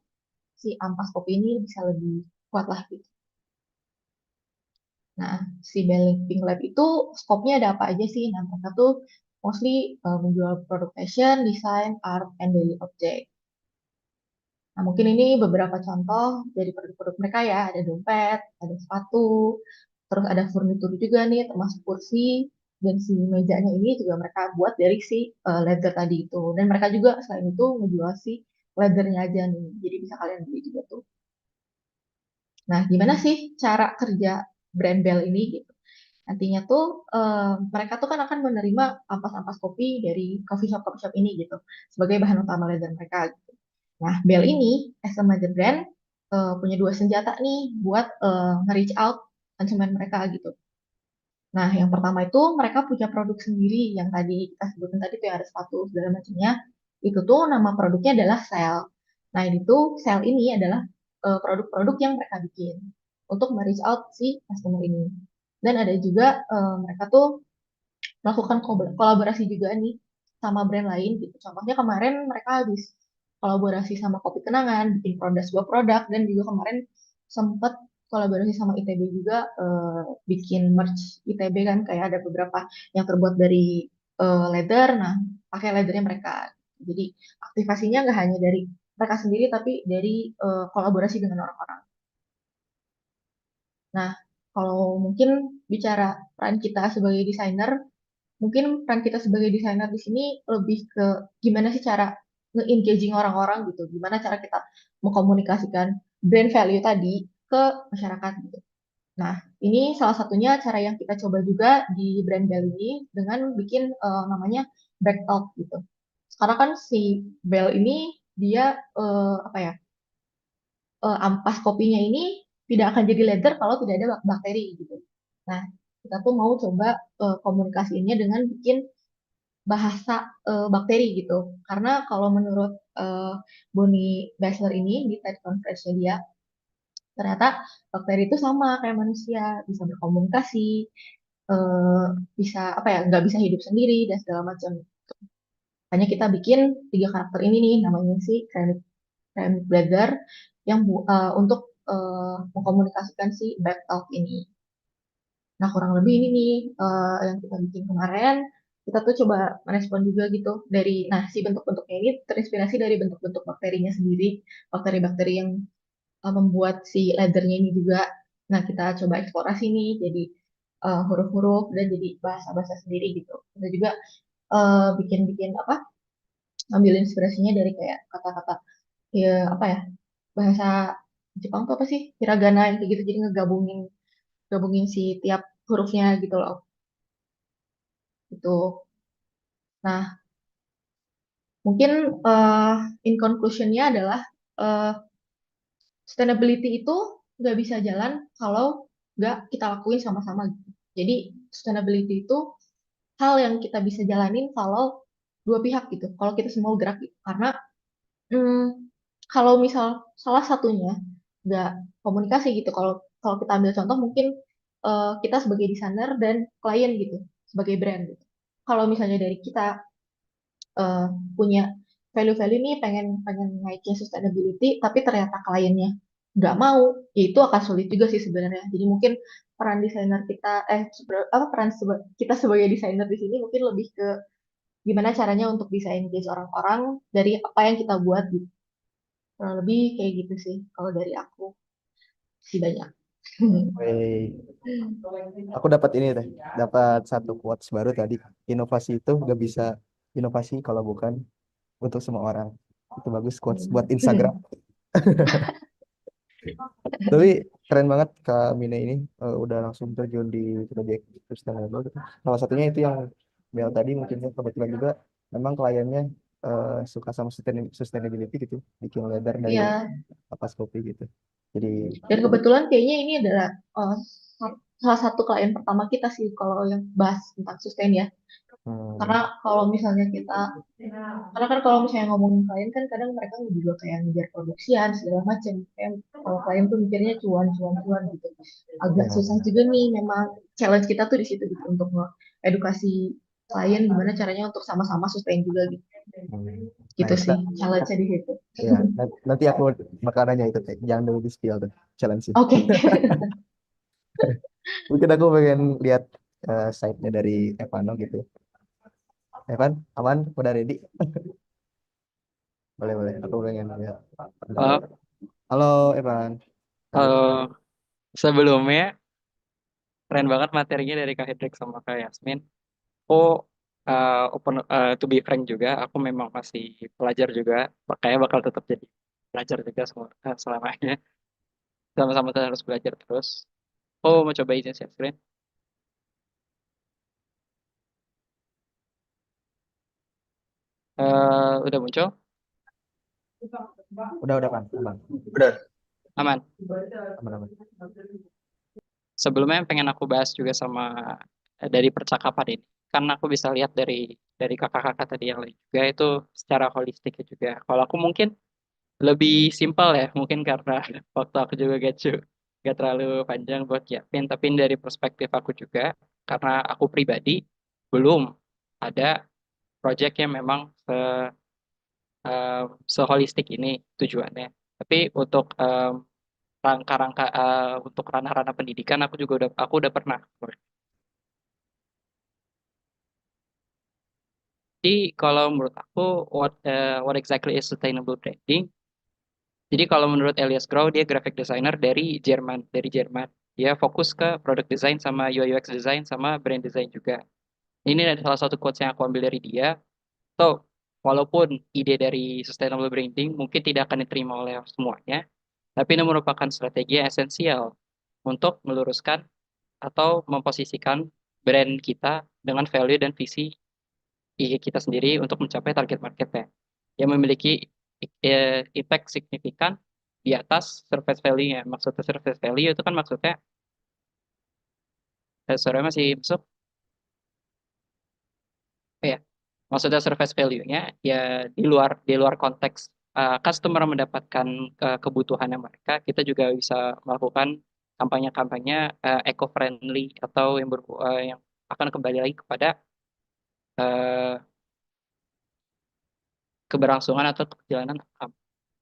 si ampas kopi ini bisa lebih kuat lah gitu. Nah, si Belling Lab itu skopnya ada apa aja sih? Nah, mereka tuh mostly menjual produk fashion, design, art, and daily object. Nah, mungkin ini beberapa contoh dari produk-produk mereka ya. Ada dompet, ada sepatu, terus ada furnitur juga nih, termasuk kursi. Dan si mejanya ini juga mereka buat dari si leather tadi itu. Dan mereka juga selain itu menjual si leathernya aja nih. Jadi bisa kalian beli juga tuh. Nah, gimana sih cara kerja brand Bell ini gitu? Nantinya tuh mereka tuh kan akan menerima ampas-ampas kopi dari coffee shop ini gitu sebagai bahan utama leather mereka gitu. Nah, Bell ini as a major brand punya dua senjata nih buat nge-reach out konsumen mereka gitu. Nah, yang pertama itu mereka punya produk sendiri yang tadi kita sebutin tadi tuh yang ada sepatu segala macamnya. Itu tuh nama produknya adalah Sel. Nah, ini tuh Sel ini adalah produk-produk yang mereka bikin untuk reach out si customer ini. Dan ada juga mereka tuh melakukan kolaborasi juga nih sama brand lain gitu. Contohnya kemarin mereka habis kolaborasi sama Kopi Kenangan, bikin sebuah produk, dan juga kemarin sempat kolaborasi sama ITB juga bikin merch ITB kan, kayak ada beberapa yang terbuat dari leather, nah pakai leathernya mereka. Jadi aktivasinya nggak hanya dari mereka sendiri, tapi dari kolaborasi dengan orang-orang. Nah, kalau mungkin bicara peran kita sebagai desainer, mungkin peran kita sebagai desainer di sini lebih ke gimana sih cara nge-engaging orang-orang gitu, gimana cara kita mengkomunikasikan brand value tadi ke masyarakat gitu. Nah, ini salah satunya cara yang kita coba juga di brand Bell ini dengan bikin namanya back talk gitu. Karena kan si Bell ini dia apa ya, ampas kopinya ini tidak akan jadi leather kalau tidak ada bakteri gitu. Nah, kita tuh mau coba komunikasinya dengan bikin bahasa bakteri gitu. Karena kalau menurut Bonnie Bachelor ini di TED Conference-nya dia, ternyata bakteri itu sama kayak manusia, bisa berkomunikasi, eh, bisa apa ya, nggak bisa hidup sendiri dan segala macam. Hanya kita bikin 3 karakter ini nih, namanya si Ceramic Blagger yang untuk mengkomunikasikan si back talk ini. Nah, kurang lebih ini nih yang kita bikin kemarin. Kita tuh coba merespon juga gitu dari, nah si bentuk-bentuknya ini terinspirasi dari bentuk-bentuk bakterinya sendiri, bakteri-bakteri yang membuat si leathernya ini juga. Nah, kita coba eksplorasi nih jadi huruf-huruf dan jadi bahasa-bahasa sendiri gitu. Kita juga bikin-bikin apa, ambil inspirasinya dari kayak kata-kata ya apa ya, bahasa Jepang tuh apa sih? Hiragana yang kayak gitu. Jadi ngegabungin gabungin si tiap hurufnya gitu loh. Itu. Nah, mungkin eh, in conclusion-nya adalah eh, sustainability itu nggak bisa jalan kalau nggak kita lakuin sama-sama gitu. Jadi sustainability itu hal yang kita bisa jalanin kalau dua pihak gitu. Kalau kita semua gerak gitu. Karena kalau misal salah satunya nggak komunikasi gitu. Kalau kalau kita ambil contoh mungkin kita sebagai desainer dan klien gitu, sebagai brand gitu. Kalau misalnya dari kita eh, punya value-value nih pengen pengen naikin sustainability tapi ternyata kliennya nggak mau, ya itu akan sulit juga sih sebenarnya. Jadi mungkin peran desainer kita apa kita sebagai desainer di sini mungkin lebih ke gimana caranya untuk bisa engage orang-orang dari apa yang kita buat gitu. Kurang lebih kayak gitu sih kalau dari aku sih banyak. Wey, aku dapat ini teh, dapat satu quotes baru tadi. Inovasi itu nggak bisa inovasi kalau bukan untuk semua orang. Itu bagus quotes buat Instagram. Tapi keren banget Kak Mine ini udah langsung terjun di proyek sustainable gitu. Salah satunya itu yang Mel tadi mungkin ya, kebetulan juga memang kliennya suka sama sustainability gitu, bikin leather dari Iya, kapas kopi gitu. Jadi dan kebetulan kayaknya ini adalah salah satu klien pertama kita sih kalau yang bahas tentang sustain ya. hmm, Karena kalau misalnya kita, karena kan kalau misalnya ngomongin klien kan kadang mereka juga kayak ngejar produksian segala macam. Kayak kalau klien tuh mikirnya cuan, cuan, cuan gitu. Agak susah ya, juga nih memang challenge kita tuh di situ gitu untuk edukasi klien gimana caranya untuk sama-sama sustain juga gitu. hmm. Nah Gitu itu sih challenge-nya di situ. ya nanti aku bakal nanya itu teh, jangan dulu di spill tuh challenge sih. Oke. Mungkin aku pengen lihat site-nya dari Evano gitu. Evan, aman? Udah ready? Boleh, boleh. Aku pengen lihat. Halo, Halo, Evan. Lanjut. halo. Sebelumnya keren banget materinya dari Kak Hendrik sama Kak Yasmin. Aku open to be frank juga, aku memang masih pelajar juga, makanya bakal tetap jadi pelajar juga selamanya. Sama-sama kita harus belajar terus. Oh, mau coba izin share screen. Udah muncul? Udah kan? Aman. Udah. Aman. Aman, aman. Sebelumnya yang pengen aku bahas juga sama dari percakapan ini, karena aku bisa lihat dari kakak-kakak tadi yang lain juga itu secara holistik juga. Kalau aku mungkin lebih simpel ya, mungkin karena waktu aku juga gak terlalu panjang buat nyiapin, tapi dari perspektif aku juga, karena aku pribadi belum ada project yang memang seholistik ini tujuannya. Tapi untuk rangka-rangka untuk ranah-ranah pendidikan aku udah pernah. Jadi kalau menurut aku what exactly is sustainable branding? Jadi kalau menurut Elias Grau, dia graphic designer dari Jerman. Dia fokus ke product design sama UI UX design sama brand design juga. Ini ada salah satu quotes yang aku ambil dari dia. So, walaupun ide dari sustainable branding mungkin tidak akan diterima oleh semuanya, tapi ini merupakan strategi yang esensial untuk meluruskan atau memposisikan brand kita dengan value dan visi kita sendiri untuk mencapai target marketnya yang memiliki impact signifikan di atas surface value-nya. Maksudnya surface value itu kan maksudnya, sorry masih masuk? Oh ya, maksudnya surface value-nya ya di luar konteks customer mendapatkan kebutuhannya mereka, kita juga bisa melakukan kampanye-kampanye eco-friendly atau yang akan kembali lagi kepada eh, keberlangsungan atau perjalanan alam.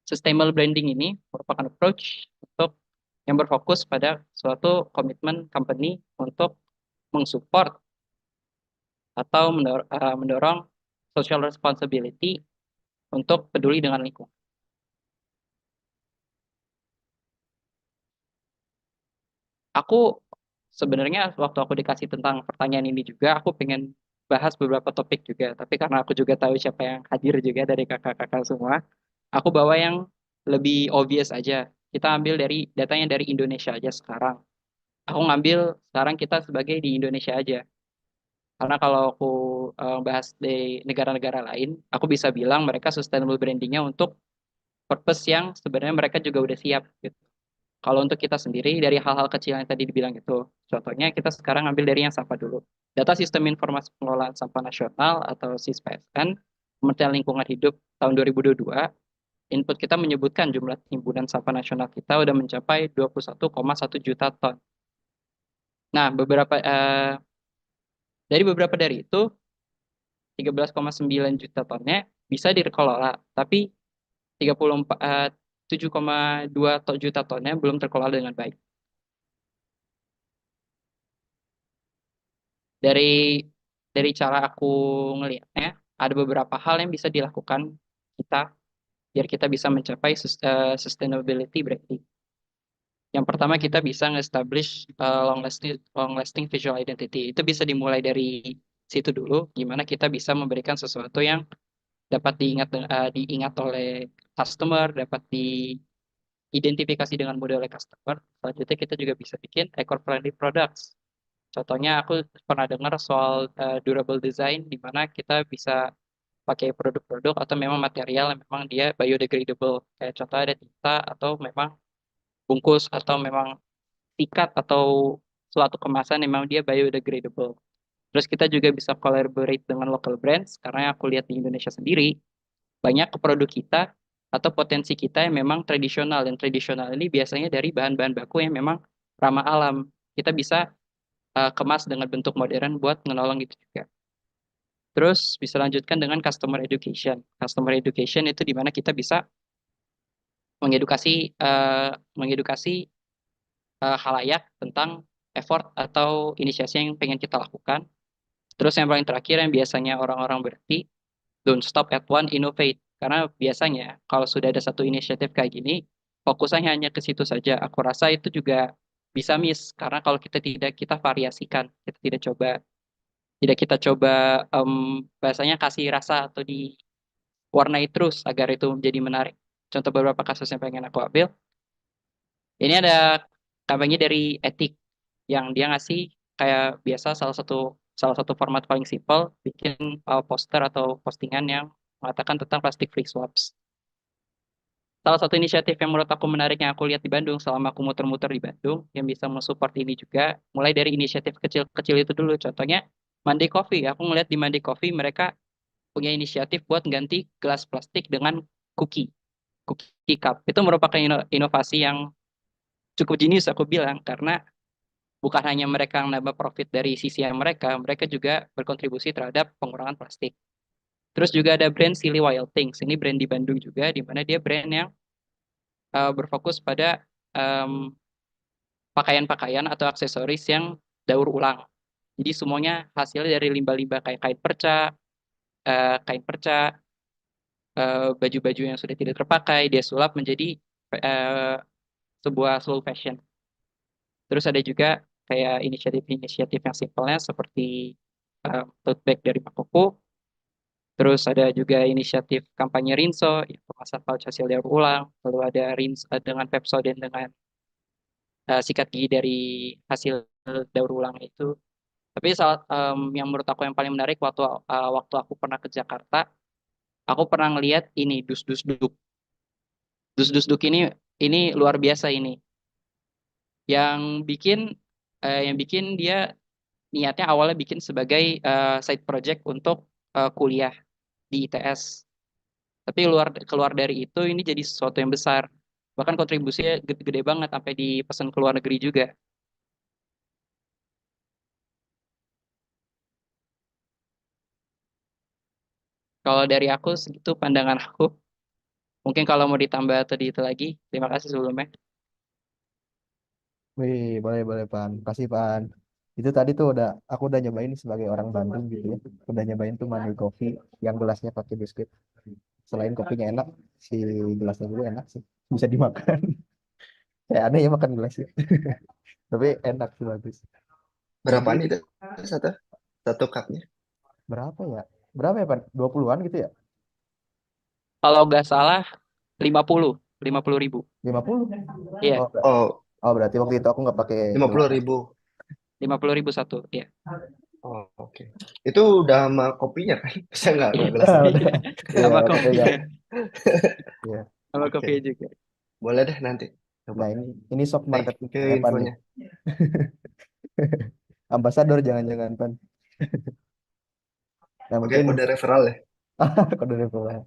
Sustainable branding ini merupakan approach untuk yang berfokus pada suatu komitmen company untuk mensupport atau mendorong social responsibility untuk peduli dengan lingkungan. Aku sebenarnya waktu aku dikasih tentang pertanyaan ini juga, aku pengen bahas beberapa topik juga. Tapi karena aku juga tahu siapa yang hadir juga dari kakak-kakak semua, aku bawa yang lebih obvious aja. kita ambil dari datanya dari Indonesia aja sekarang. Aku ngambil sekarang kita sebagai di Indonesia aja. Karena kalau aku bahas di negara-negara lain, aku bisa bilang mereka sustainable brandingnya untuk purpose yang sebenarnya mereka juga udah siap gitu. Kalau untuk kita sendiri dari hal-hal kecil yang tadi dibilang itu, contohnya kita sekarang ambil dari yang sampah dulu. Data Sistem Informasi Pengelolaan Sampah Nasional atau SISPSN, Kementerian Lingkungan Hidup tahun 2022, input kita menyebutkan jumlah timbunan sampah nasional kita udah mencapai 21,1 juta ton. Nah, dari beberapa dari itu 13,9 juta tonnya bisa dikelola, tapi 7,2 juta tonnya belum terkelola dengan baik. Dari cara aku ngelihatnya, ada beberapa hal yang bisa dilakukan kita biar kita bisa mencapai sustainability branding. Yang pertama kita bisa nge-establish long lasting visual identity. Itu bisa dimulai dari situ dulu, gimana kita bisa memberikan sesuatu yang dapat diingat oleh customer, dapat diidentifikasi dengan mudah oleh customer. Selanjutnya kita juga bisa bikin eco-friendly products. Contohnya aku pernah dengar soal durable design, di mana kita bisa pakai produk-produk atau memang material yang memang dia biodegradable. Kayak contoh ada tinta atau memang bungkus atau memang tiket atau suatu kemasan yang memang dia biodegradable. Terus kita juga bisa collaborate dengan local brands, karena aku lihat di Indonesia sendiri, banyak produk kita atau potensi kita yang memang tradisional, dan tradisional ini biasanya dari bahan-bahan baku yang memang ramah alam. Kita bisa kemas dengan bentuk modern buat menolong itu juga. Terus bisa lanjutkan dengan customer education. Customer education itu di mana kita bisa mengedukasi halayak tentang effort atau inisiasi yang pengen kita lakukan. Terus yang paling terakhir yang biasanya orang-orang berhenti, don't stop at one, innovate. Karena biasanya kalau sudah ada satu inisiatif kayak gini, fokusnya hanya ke situ saja. Aku rasa itu juga bisa miss, karena kalau kita variasikan, kita tidak coba bahasanya kasih rasa atau diwarnai terus agar itu menjadi menarik. Contoh beberapa kasus yang pengen aku ambil, ini ada kampanye dari Etik yang dia ngasih kayak biasa salah satu format paling simpel bikin poster atau postingan yang mengatakan tentang plastic free swaps. Salah satu inisiatif yang menurut aku menarik yang aku lihat di Bandung selama aku muter-muter di Bandung yang bisa mensupport ini juga mulai dari inisiatif kecil-kecil itu dulu. Contohnya Monday Coffee. Aku ngeliat di Monday Coffee mereka punya inisiatif buat ganti gelas plastik dengan cookie cup. Itu merupakan inovasi yang cukup jenius aku bilang, karena bukan hanya mereka yang nambah profit dari sisi yang mereka juga berkontribusi terhadap pengurangan plastik. Terus juga ada brand Silly Wild Things. Ini brand di Bandung juga, di mana dia brand yang berfokus pada em, pakaian-pakaian atau aksesoris yang daur ulang. Jadi semuanya hasilnya dari limbah-limbah kayak baju-baju yang sudah tidak terpakai, dia sulap menjadi eh, sebuah slow fashion. Terus ada juga kayak inisiatif-inisiatif yang simpelnya seperti tote bag dari Makoko. Terus ada juga inisiatif kampanye Rinso, yang kemasan pouch hasil daur ulang. Lalu ada Rinso dengan Pepsodent dengan sikat gigi dari hasil daur ulang itu. Tapi yang menurut aku yang paling menarik waktu aku pernah ke Jakarta, aku pernah ngeliat ini dus dus duk. Dus dus duk ini luar biasa ini. Yang bikin yang bikin dia niatnya awalnya bikin sebagai side project untuk kuliah di ITS. Tapi keluar dari itu ini jadi sesuatu yang besar. Bahkan kontribusinya gede-gede banget sampai dipesan ke luar negeri juga. Kalau dari aku segitu pandangan aku. Mungkin kalau mau ditambah atau itu lagi, terima kasih sebelumnya. Wih, boleh boleh Pan. Kasih Pan. Itu tadi tuh aku udah nyobain sebagai orang Bandung gitu ya. Udah nyobain tuh Money Coffee yang gelasnya pakai biskuit. Selain kopinya enak, si gelasnya juga enak sih. Bisa dimakan. Kayak aneh ya makan gelas ya. Tapi enak sih bagus. Jadi Berapaan itu satu satu cupnya? berapa ya? Berapa ya Pan? 20-an gitu ya? Kalau nggak salah 50. 50.000. 50? Iya, Oh, Oh, berarti waktu itu aku nggak pakai 50.000. 50.000 satu. Iya, Oh, oke. Itu udah sama kopinya kan? Bisa nggak gelas gelas. ini? Udah. Iya, sama aku kopi, pegang. Iya. sama Oke, kopi juga. boleh deh nanti. Coba. Nah, ini soft Thank market you Evan nih. infonya. Ambasador jangan-jangan Pan. Nah, Oke, mungkin kode referral ya. kode referral.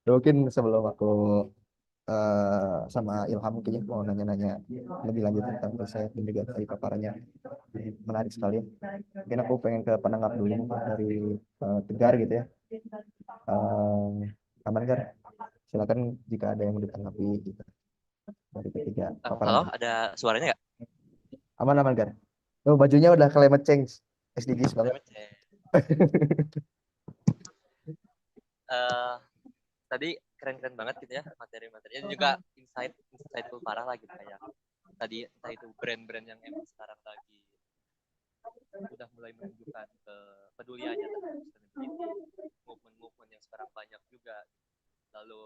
Mungkin sebelum aku sama Ilham kayaknya mau nanya-nanya lebih lanjut tentang riset dan juga dari paparannya menarik sekali. Mungkin aku pengen ke penanggap dulu nih, dari Tegar gitu ya. Aman kan? Silakan jika ada yang mau ditanggapi gitu dari ketiga paparan Halo, tadi. ada suaranya nggak? Aman Gar. Oh, bajunya udah climate change, SDGs banget. Eh, Tadi keren-keren banget gitu ya materi-materinya, dan juga insightful parah lah gitu, kayak tadi entah itu brand-brand yang emang sekarang lagi udah mulai menunjukkan kepeduliannya terhadap sustainability, movement-movement yang sekarang banyak juga, lalu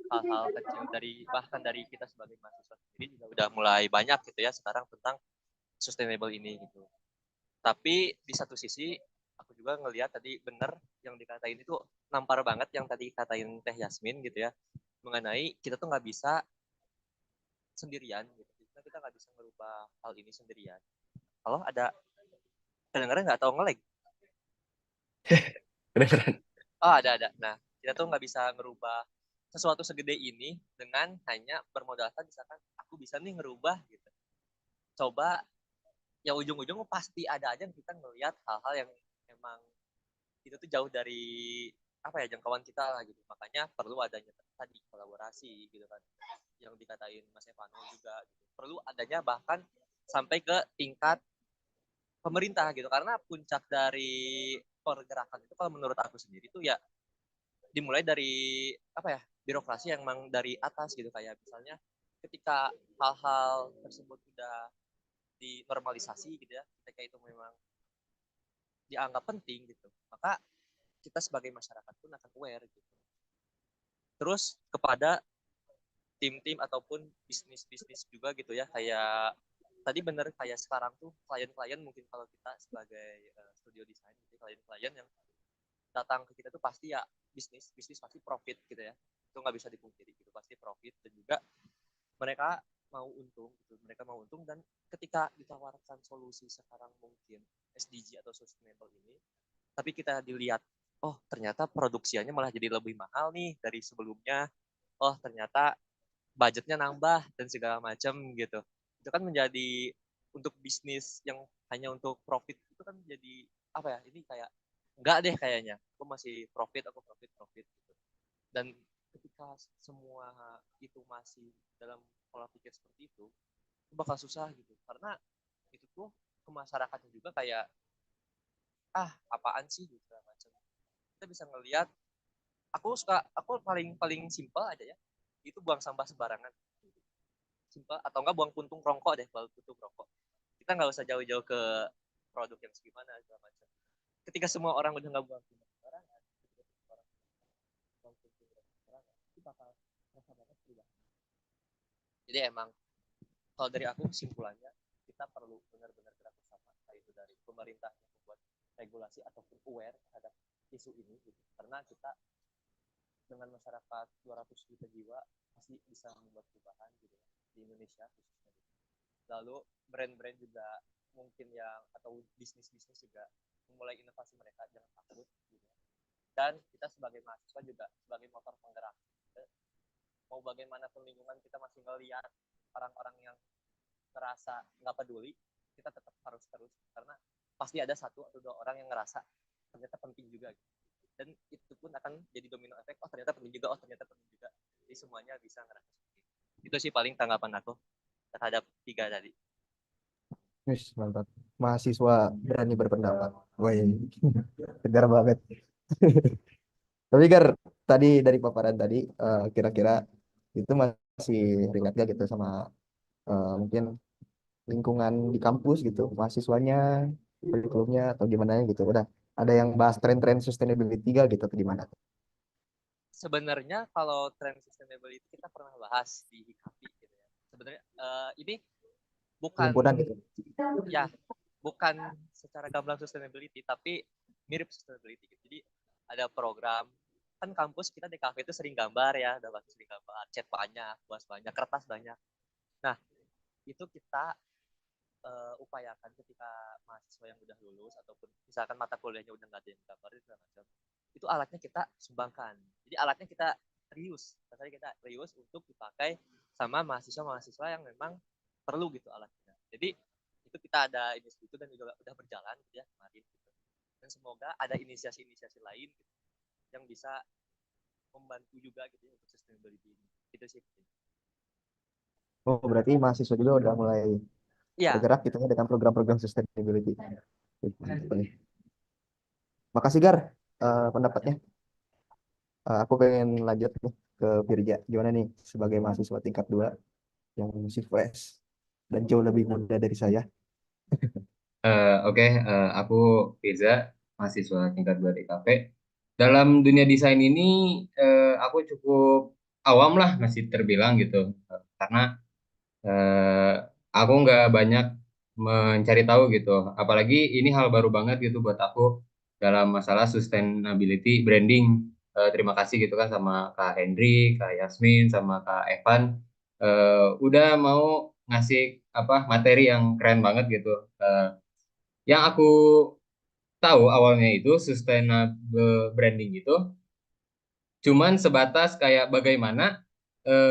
hal-hal kecil bahkan dari kita sebagai mahasiswa sendiri juga udah mulai banyak gitu ya sekarang tentang sustainable ini gitu. Tapi di satu sisi aku juga ngelihat tadi bener yang dikatain itu, nampar banget yang tadi katain Teh Yasmin gitu ya, mengenai kita tuh nggak bisa sendirian gitu. Kita nggak bisa merubah hal ini sendirian. Kalau ada kedengaran nggak tahu ngelag? Kedengeran. Oh, ada. Nah, kita tuh nggak bisa ngerubah sesuatu segede ini dengan hanya bermodalkan misalkan aku bisa nih ngerubah gitu. Coba ya ujung-ujung pasti ada aja kita ngelihat hal-hal yang emang itu tuh jauh dari apa ya, jangkauan kita lah gitu. Makanya perlu adanya tadi kolaborasi gitu kan, yang dikatain Mas Evano juga gitu. Perlu adanya bahkan sampai ke tingkat pemerintah gitu, karena puncak dari pergerakan itu kalau menurut aku sendiri tuh ya dimulai dari apa ya, birokrasi yang memang dari atas gitu, kayak misalnya ketika hal-hal tersebut sudah dinormalisasi gitu ya, ketika itu memang dianggap penting gitu, maka kita sebagai masyarakat pun akan aware gitu. Terus kepada tim-tim ataupun bisnis-bisnis juga gitu ya, kayak tadi bener kayak sekarang tuh klien-klien, mungkin kalau kita sebagai studio desain gitu, klien-klien yang datang ke kita tuh pasti ya bisnis pasti profit gitu ya, itu nggak bisa dipungkiri gitu, pasti profit, dan juga mereka mau untung dan ketika ditawarkan solusi sekarang mungkin SDG atau sustainable ini, tapi kita dilihat, oh ternyata produksiannya malah jadi lebih mahal nih dari sebelumnya, oh ternyata budgetnya nambah dan segala macam gitu, itu kan menjadi untuk bisnis yang hanya untuk profit itu kan jadi apa ya, ini kayak enggak deh kayaknya, aku masih profit gitu. Dan ketika semua itu masih dalam pola pikir seperti itu bakal susah gitu, karena itu tuh ke masyarakatnya juga kayak apaan sih gitu macam. Kita bisa ngelihat, aku paling paling simpel aja ya, itu buang sampah sembarangan, simpel, atau enggak buang puntung rokok deh, buang puntung rokok. Kita nggak usah jauh-jauh ke produk yang segimana segala macam. Ketika semua orang udah nggak buang puntung sembarangan, itu bakal terasa banget perubahan. Jadi emang kalau dari aku kesimpulannya, kita perlu benar-benar gerak bersama, itu dari pemerintah yang membuat regulasi ataupun aware terhadap isu ini gitu. Karena kita dengan masyarakat 200 juta jiwa pasti bisa membuat perubahan gitu di Indonesia khususnya. Lalu brand-brand juga mungkin yang atau bisnis-bisnis juga memulai inovasi mereka, jangan takut gitu. Dan kita sebagai mahasiswa juga sebagai motor penggerak, mau bagaimanapun lingkungan kita masih ngelihat orang-orang yang ngerasa nggak peduli, kita tetap harus terus, karena pasti ada satu atau dua orang yang ngerasa ternyata penting juga gitu. Dan itu pun akan jadi domino efek, oh ternyata penting juga, jadi semuanya bisa ngerasa seperti itu. Sih paling tanggapan aku terhadap 3 tadi. Wis, mantap. Mahasiswa berani berpendapat. Woi, tegar banget. Tapi Gar, tadi dari paparan tadi, kira-kira itu masih relate gak gitu sama mungkin lingkungan di kampus gitu, mahasiswanya, kurikulumnya atau gimana gitu. Udah ada yang bahas tren-tren sustainability gak gitu atau gimana? sebenarnya kalau tren sustainability kita pernah bahas di HIKAPI gitu ya. Sebenarnya ini bukan Himpunan gitu. ya bukan secara gamblang sustainability tapi mirip sustainability gitu. Jadi ada program kan kampus kita di kafe itu sering gambar ya, udah pasti sering gambar, cat banyak, kuas banyak, kertas banyak. Nah, itu kita upayakan ketika mahasiswa yang udah lulus ataupun misalkan mata kuliahnya udah nggak ada yang gambar itu alatnya kita sumbangkan. Jadi alatnya kita reuse, kita reuse untuk dipakai sama mahasiswa-mahasiswa yang memang perlu gitu alatnya. Jadi itu kita ada inisiatif itu dan juga udah berjalan gitu ya kemarin gitu. Dan semoga ada inisiasi-inisiasi lain gitu, yang bisa membantu juga gitu ya, untuk sustainability ini. Itu sih. Oh, berarti mahasiswa juga udah mulai Iya, bergerak gitu ya dengan program-program sustainability. Makasih Gar pendapatnya. Aku pengen lanjut nih ke Firja. Gimana nih sebagai mahasiswa tingkat 2 yang masih fresh dan jauh lebih muda dari saya? Oke, aku Firza, mahasiswa tingkat 2 DKP. Dalam dunia desain ini, aku cukup awam lah, masih terbilang gitu. Karena eh, aku nggak banyak mencari tahu gitu. Apalagi ini hal baru banget gitu buat aku dalam masalah sustainability branding. Terima kasih gitu kan sama Kak Hendrik, Kak Yasmin, sama Kak Evan. Udah mau ngasih apa materi yang keren banget gitu. Yang aku tahu awalnya itu sustainable branding itu cuman sebatas kayak bagaimana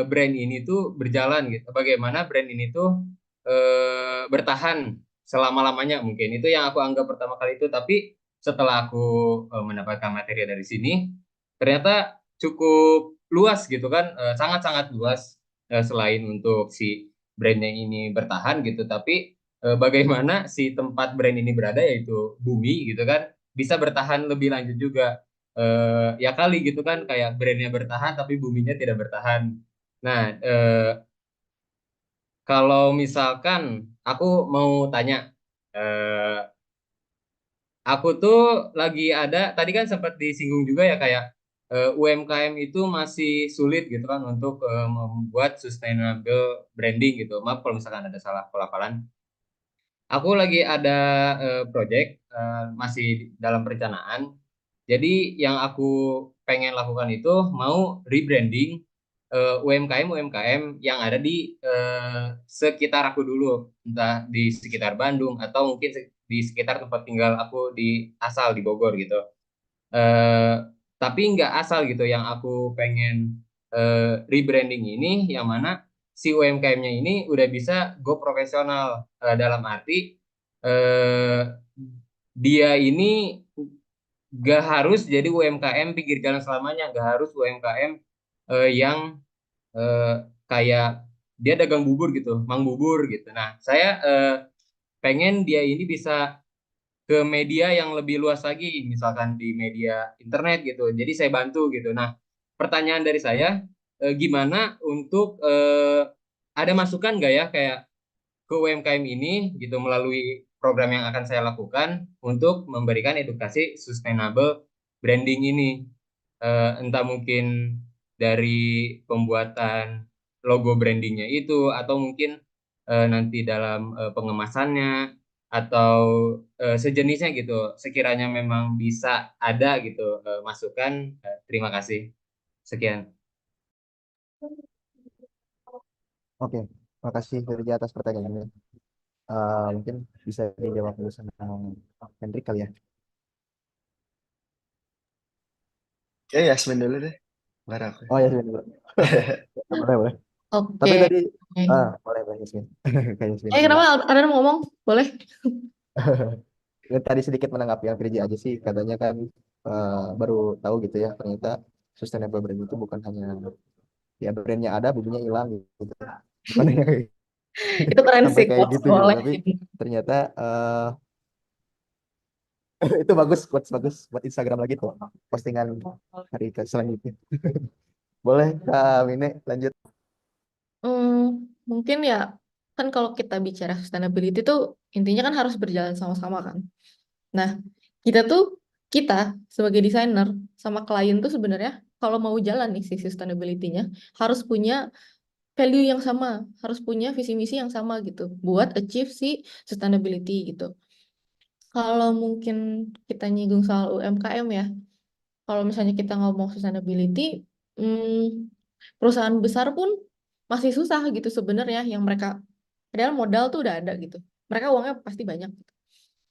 brand ini tuh berjalan gitu, bagaimana brand ini tuh bertahan selama-lamanya mungkin itu yang aku anggap pertama kali itu. Tapi setelah aku mendapatkan materi dari sini ternyata cukup luas gitu kan, sangat-sangat luas. Selain untuk si brandnya ini bertahan gitu, tapi bagaimana si tempat brand ini berada yaitu bumi gitu kan bisa bertahan lebih lanjut juga. Ya kali gitu kan kayak brandnya bertahan tapi buminya tidak bertahan. Nah, kalau misalkan aku mau tanya, eh, aku tuh lagi ada tadi kan sempat disinggung juga ya kayak UMKM itu masih sulit gitu kan untuk membuat sustainable branding gitu. Maaf kalau misalkan ada salah pelafalan. Aku lagi ada project masih dalam perencanaan. Jadi yang aku pengen lakukan itu mau rebranding UMKM yang ada di sekitar aku dulu, entah di sekitar Bandung atau mungkin di sekitar tempat tinggal aku di asal di Bogor gitu. Eh, tapi nggak asal gitu yang aku pengen rebranding ini yang mana si UMKM-nya ini udah bisa go profesional. Dalam arti eh, dia ini gak harus jadi UMKM pinggir jalan selamanya, gak harus UMKM yang eh, kayak dia dagang bubur gitu, mang bubur gitu. Nah, saya pengen dia ini bisa ke media yang lebih luas lagi, misalkan di media internet gitu. Jadi saya bantu gitu. Nah, pertanyaan dari saya, gimana untuk ada masukan nggak ya kayak ke UMKM ini gitu melalui program yang akan saya lakukan untuk memberikan edukasi sustainable branding ini. Entah mungkin dari pembuatan logo brandingnya itu atau mungkin nanti dalam pengemasannya atau sejenisnya gitu. Sekiranya memang bisa ada gitu masukan. Terima kasih. Sekian. Oke, makasih Firja atas pertanyaannya. Mungkin bisa dijawab dulu sama Hendrik kali ya. Ya, Yasmin dulu deh. Baru aku. Oh ya, dulu. Boleh, boleh. Oke. Tapi tadi, boleh, boleh, Yasmin. Kayak Yasmin. Kenapa ada yang ngomong? Boleh? Tadi sedikit menanggapi yang Firja aja sih, katanya kan baru tahu gitu ya, ternyata sustainable brand itu bukan hanya ya brandnya ada, bukunya hilang gitu. Bukan hanya Itu keren sampai sih, kayak quotes gitu gitu, boleh. tapi ternyata itu bagus, quotes bagus buat Instagram lagi tuh, postingan hari ke selanjutnya. Boleh, Kak Mine, lanjut. Mungkin ya, kan kalau kita bicara sustainability itu intinya kan harus berjalan sama-sama kan. Nah, kita sebagai desainer sama klien tuh sebenarnya kalau mau jalan nih si sustainability-nya harus punya value yang sama, harus punya visi misi yang sama gitu buat achieve si sustainability gitu. Kalau mungkin kita nyinggung soal UMKM ya, kalau misalnya kita ngomong sustainability, perusahaan besar pun masih susah gitu sebenarnya yang mereka, padahal modal tuh udah ada gitu. Mereka uangnya pasti banyak.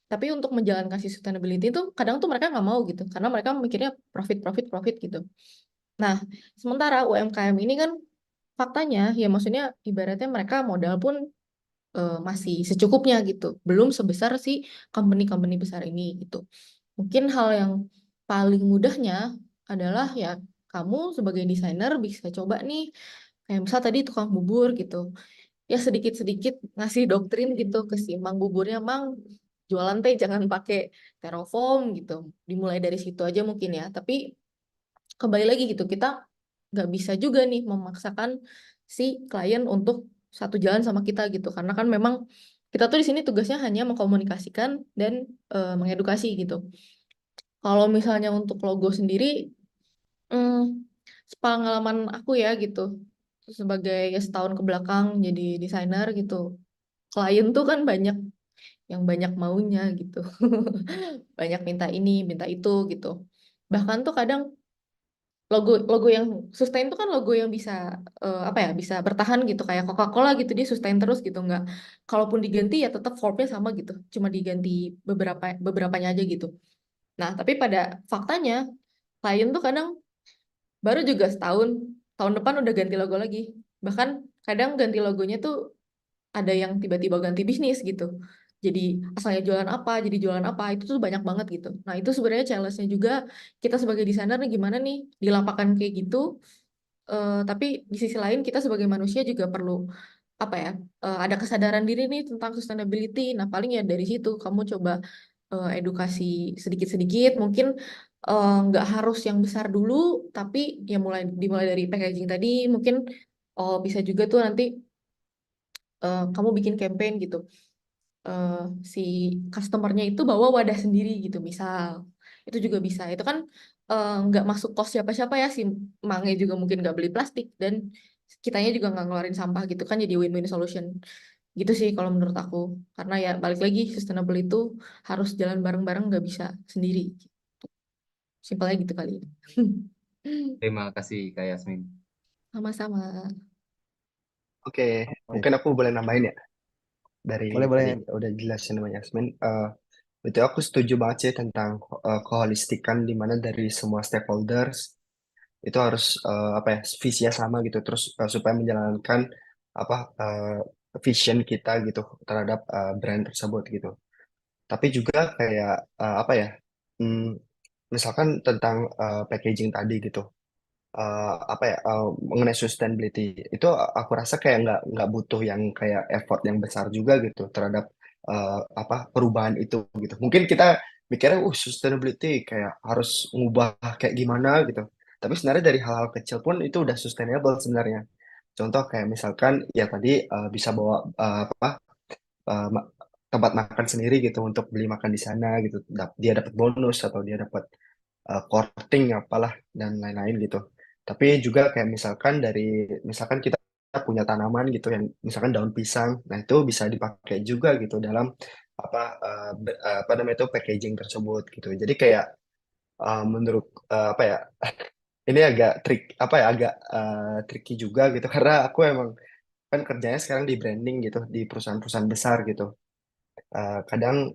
Tapi untuk menjalankan si sustainability itu kadang tuh mereka nggak mau gitu, karena mereka mikirnya profit, profit, profit gitu. Nah, sementara UMKM ini kan faktanya ya maksudnya ibaratnya mereka modal pun masih secukupnya gitu, belum sebesar si company-company besar ini gitu. Mungkin hal yang paling mudahnya adalah ya kamu sebagai desainer bisa coba nih, kayak misal tadi tukang bubur gitu, ya sedikit-sedikit ngasih doktrin gitu ke si mang buburnya, mang jualan teh jangan pakai styrofoam gitu. Dimulai dari situ aja mungkin ya. Tapi kembali lagi gitu, kita nggak bisa juga nih memaksakan si klien untuk satu jalan sama kita gitu, karena kan memang kita tuh di sini tugasnya hanya mengkomunikasikan dan mengedukasi gitu. Kalau misalnya untuk logo sendiri, hmm, pengalaman aku ya gitu, sebagai ya setahun ke belakang jadi desainer gitu, klien tuh kan banyak yang banyak maunya gitu, banyak minta ini, minta itu gitu. Bahkan tuh kadang logo logo yang sustain itu kan logo yang bisa apa ya, bisa bertahan gitu kayak Coca-Cola gitu, dia sustain terus gitu, nggak, kalaupun diganti ya tetap formnya sama gitu, cuma diganti beberapanya aja gitu. Nah tapi pada faktanya klien tuh kadang baru juga setahun, tahun depan udah ganti logo lagi, bahkan kadang ganti logonya tuh ada yang tiba-tiba ganti bisnis gitu. Jadi asalnya jualan apa, jadi jualan apa, itu tuh banyak banget gitu. Nah itu sebenarnya challenge-nya juga kita sebagai desainer nih, gimana nih di lapangan kayak gitu. Tapi di sisi lain kita sebagai manusia juga perlu apa ya, ada kesadaran diri nih tentang sustainability. Nah paling ya dari situ kamu coba edukasi sedikit-sedikit, mungkin nggak harus yang besar dulu, tapi ya dimulai dari packaging tadi, mungkin bisa juga tuh nanti kamu bikin campaign gitu, eh, si customernya itu bawa wadah sendiri gitu misal, itu juga bisa. Itu kan nggak masuk kos siapa-siapa ya, si mangnya juga mungkin nggak beli plastik dan kitanya juga nggak ngeluarin sampah gitu kan, jadi win-win solution gitu sih kalau menurut aku. Karena ya balik lagi, sustainable itu harus jalan bareng-bareng, nggak bisa sendiri. Simpelnya gitu kali. Terima kasih Kak Yasmin. Sama-sama. Oke, Oh, mungkin iya. aku boleh nambahin ya dari Boleh, boleh. tadi udah jelasin sama Yasmin. Betul, aku setuju banget sih tentang keholistikan di mana dari semua stakeholders itu harus apa ya, visinya sama gitu, terus supaya menjalankan apa vision kita gitu terhadap brand tersebut gitu. Tapi juga kayak apa ya, hmm, misalkan tentang packaging tadi gitu, apa ya, mengenai sustainability itu aku rasa kayak nggak butuh yang kayak effort yang besar juga gitu terhadap apa perubahan itu gitu. Mungkin kita mikirnya sustainability kayak harus ngubah kayak gimana gitu, tapi sebenarnya dari hal-hal kecil pun itu udah sustainable sebenarnya. Contoh kayak misalkan ya tadi bisa bawa apa eh, ma- tempat makan sendiri gitu untuk beli makan di sana gitu. Dia dapat bonus atau dia dapat courting apalah dan lain-lain gitu. Tapi juga kayak misalkan misalkan kita punya tanaman gitu yang misalkan daun pisang, nah itu bisa dipakai juga gitu dalam apa namanya itu packaging tersebut gitu. Jadi kayak menurut apa ya, ini agak apa ya, agak tricky juga gitu karena aku emang kan kerjanya sekarang di branding gitu di perusahaan-perusahaan besar gitu. Kadang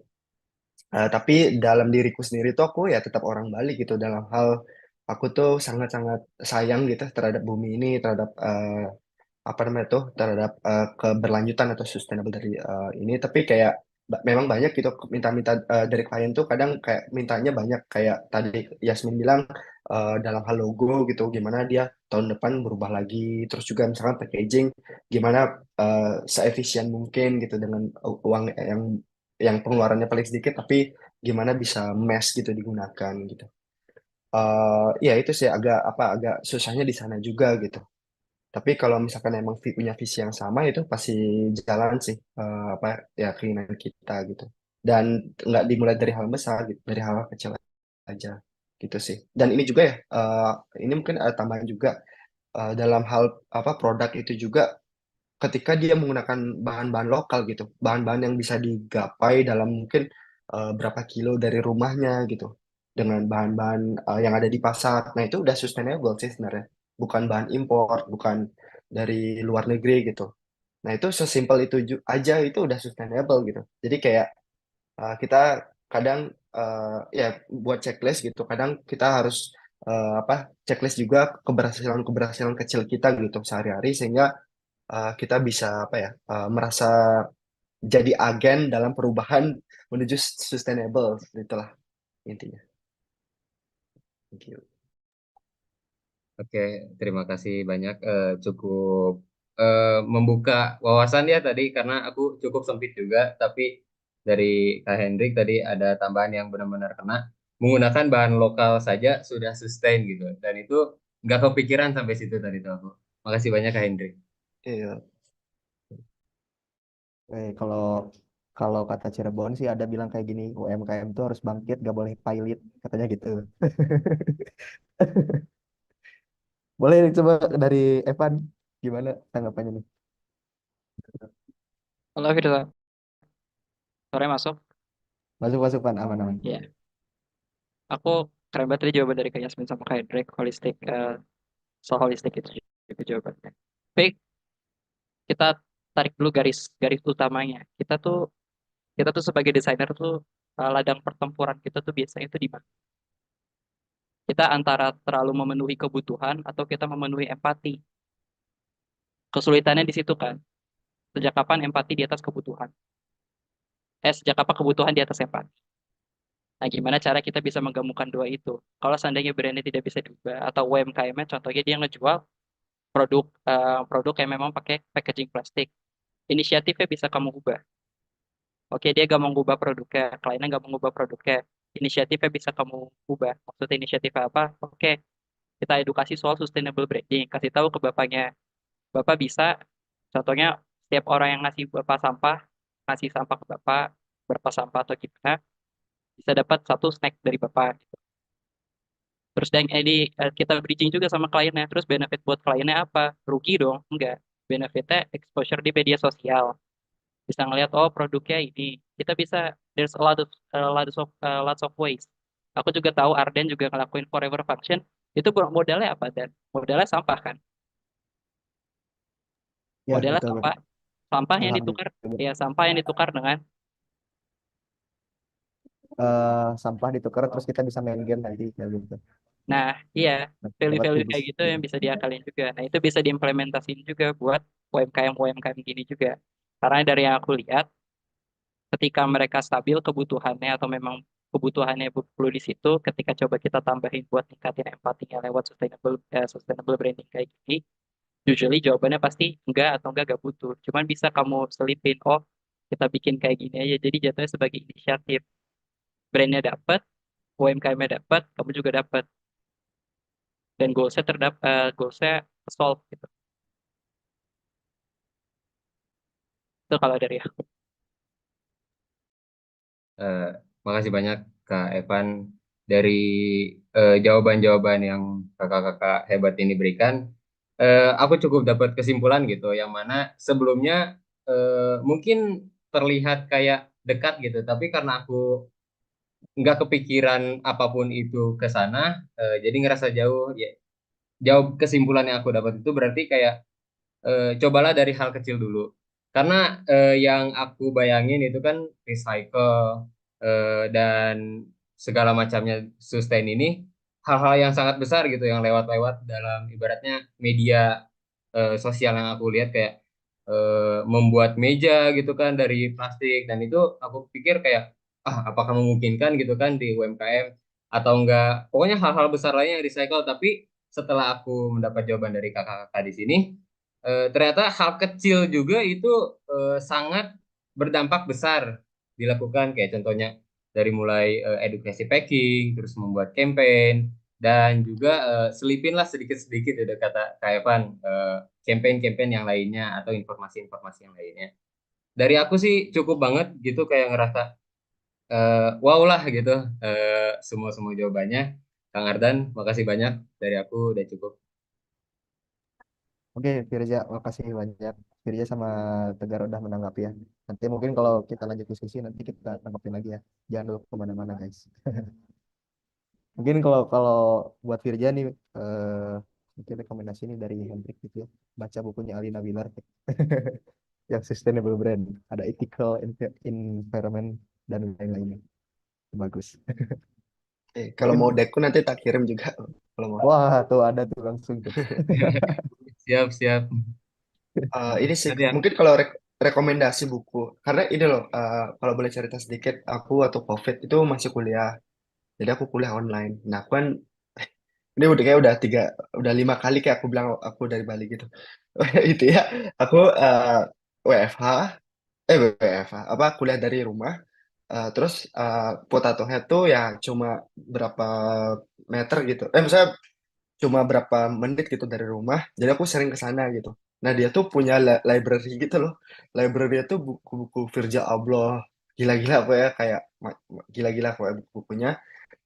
tapi dalam diriku sendiri tuh aku ya tetap orang Bali gitu dalam hal aku tuh sangat-sangat sayang gitu terhadap bumi ini, terhadap apa namanya tuh, terhadap keberlanjutan atau sustainable dari ini. Tapi kayak memang banyak gitu minta-minta dari klien tuh kadang kayak mintanya banyak kayak tadi Yasmin bilang dalam hal logo gitu gimana dia tahun depan berubah lagi, terus juga misalkan packaging gimana seefisien mungkin gitu dengan uang yang pengeluarannya paling sedikit tapi gimana bisa mass gitu digunakan gitu. Ya itu sih agak susahnya di sana juga gitu. Tapi kalau misalkan emang punya visi yang sama itu pasti jalan sih apa ya keinginan kita gitu. Dan nggak dimulai dari hal besar gitu, dari hal kecil aja. gitu sih. Dan ini juga ya, ini mungkin ada tambahan juga dalam hal apa produk itu juga ketika dia menggunakan bahan-bahan lokal gitu, bahan-bahan yang bisa digapai dalam mungkin berapa kilo dari rumahnya gitu, dengan bahan-bahan yang ada di pasar. Nah, itu udah sustainable sih sebenarnya, bukan bahan impor, bukan dari luar negeri gitu. Nah, itu sesimpel itu aja itu udah sustainable gitu. Jadi kayak kita kadang ya buat checklist gitu, kadang kita harus apa checklist juga keberhasilan-keberhasilan kecil kita gitu sehari-hari sehingga kita bisa apa ya merasa jadi agen dalam perubahan menuju sustainable itulah intinya. Thank you. Oke, terima kasih banyak. Cukup membuka wawasan ya tadi karena aku cukup sempit juga, tapi dari Kak Hendrik tadi ada tambahan yang benar-benar kena. Menggunakan bahan lokal saja sudah sustain gitu, dan itu nggak kepikiran sampai situ tadi tuh aku. Makasih banyak Kak Hendrik. Iya. Kalau kalau kata Cirebon sih ada bilang kayak gini, UMKM tuh harus bangkit, gak boleh pailit, katanya gitu. Boleh coba dari Evan, gimana tanggapannya nih? Halo Firza, sore masuk. Masuk masuk Van, aman aman. Ya, aku keren banget tadi jawaban dari Kak Yasmin sama Kak Hendrik, holistik, soal holistik itu juga jawabannya. Baik, kita tarik dulu garis garis utamanya. Kita tuh sebagai desainer tuh ladang pertempuran kita tuh biasanya itu di mana? Kita antara terlalu memenuhi kebutuhan atau kita memenuhi empati. Kesulitannya di situ kan. Sejak kapan empati di atas kebutuhan? Sejak kapan kebutuhan di atas empati? Nah, gimana cara kita bisa menggabungkan dua itu? Kalau seandainya brandnya tidak bisa diubah atau UMKM-nya contohnya dia ngejual produk yang memang pakai packaging plastik, inisiatifnya bisa kamu ubah. Oke, dia gak mau ngubah produknya, kliennya gak mau ngubah produknya, inisiatifnya bisa kamu ubah. Maksudnya inisiatifnya apa? Oke, kita edukasi soal sustainable branding, kasih tahu ke bapaknya. Bapak bisa, contohnya setiap orang yang ngasih bapak sampah, ngasih sampah ke bapak, berapa sampah atau gimana, bisa dapat satu snack dari bapak. Terus dan ini kita bridging juga sama kliennya. Terus benefit buat kliennya apa? Rugi dong? Enggak. Benefitnya exposure di media sosial. Bisa ngelihat oh produknya ini. Kita bisa there's lots of ways. Aku juga tahu Arden juga ngelakuin Forever Function. Itu modalnya apa dan modalnya sampah kan? Ya Modalnya betul sampah. betul. Sampah yang ditukar Alhamdulillah. ya sampah yang ditukar dengan Sampah ditukar terus kita bisa main game nanti kayak gitu. nah iya Dapat value-value kubus. kayak gitu yang bisa diakalin juga. Nah itu bisa diimplementasiin juga buat UMKM gini juga. Karena dari yang aku lihat ketika mereka stabil kebutuhannya atau memang kebutuhannya perlu di situ ketika coba kita tambahin buat tingkatin empatinya lewat sustainable branding kayak gini usually jawabannya pasti enggak butuh cuman bisa kamu selipin oh kita bikin kayak gini aja jadi jatuhnya sebagai inisiatif brandnya dapat UMKM-nya dapat kamu juga dapat dan goalsnya solve gitu itu kalau dari aku. Eh, Makasih banyak Kak Evan dari jawaban-jawaban yang kakak-kakak hebat ini berikan. Aku cukup dapat kesimpulan gitu, yang mana sebelumnya mungkin terlihat kayak dekat gitu, tapi karena aku nggak kepikiran apapun itu ke sana, jadi ngerasa jauh. Ya, jauh kesimpulan yang aku dapat itu berarti kayak cobalah dari hal kecil dulu. Karena yang aku bayangin itu kan recycle dan segala macamnya sustain ini hal-hal yang sangat besar gitu yang lewat-lewat dalam ibaratnya media sosial yang aku lihat kayak membuat meja gitu kan dari plastik dan itu aku pikir kayak apakah memungkinkan gitu kan di UMKM atau enggak pokoknya hal-hal besar lainnya yang recycle tapi setelah aku mendapat jawaban dari kakak-kakak di sini ternyata hal kecil juga itu sangat berdampak besar dilakukan kayak contohnya dari mulai edukasi packing terus membuat campaign dan juga selipinlah sedikit-sedikit ada kata Kak Evan campaign-campaign yang lainnya atau informasi-informasi yang lainnya dari aku sih cukup banget gitu kayak ngerasa wow lah gitu semua semua jawabannya Kang Ardan, makasih banyak. Dari aku udah cukup. Oke, Firza, makasih banyak. Firza sama Tegar udah menanggapi ya. Nanti mungkin kalau kita lanjut diskusi, nanti kita tanggapin lagi ya. Jangan dulu kemana-mana, guys. Mungkin kalau kalau buat Firza nih, mungkin rekomendasi nih dari Hendrik gitu ya. Baca bukunya Alina Wheeler yang Sustainable Brand. Ada Ethical Environment dan lain-lainnya. Bagus. Kalau Mungkin, mau deckku nanti tak kirim juga kalau mau. wah tuh ada tuh langsung tuh. Siap, siap. Ini sih Nanti ya. mungkin kalau rekomendasi buku, karena ini loh, kalau boleh cerita sedikit, aku waktu COVID itu masih kuliah, jadi aku kuliah online. Nah, aku kan ini udah kayak udah 5 kali kayak aku bilang aku dari Bali gitu. Itu ya, aku WFH, WFH, apa kuliah dari rumah. Terus potato head tuh ya cuma berapa meter gitu. Misalnya cuma berapa menit gitu dari rumah. Jadi aku sering ke sana gitu. Nah, dia tuh punya library gitu loh. Library tuh buku-buku Virgil Abloh. Gila-gila apa ya kayak gila-gila kayak buku-bukunya.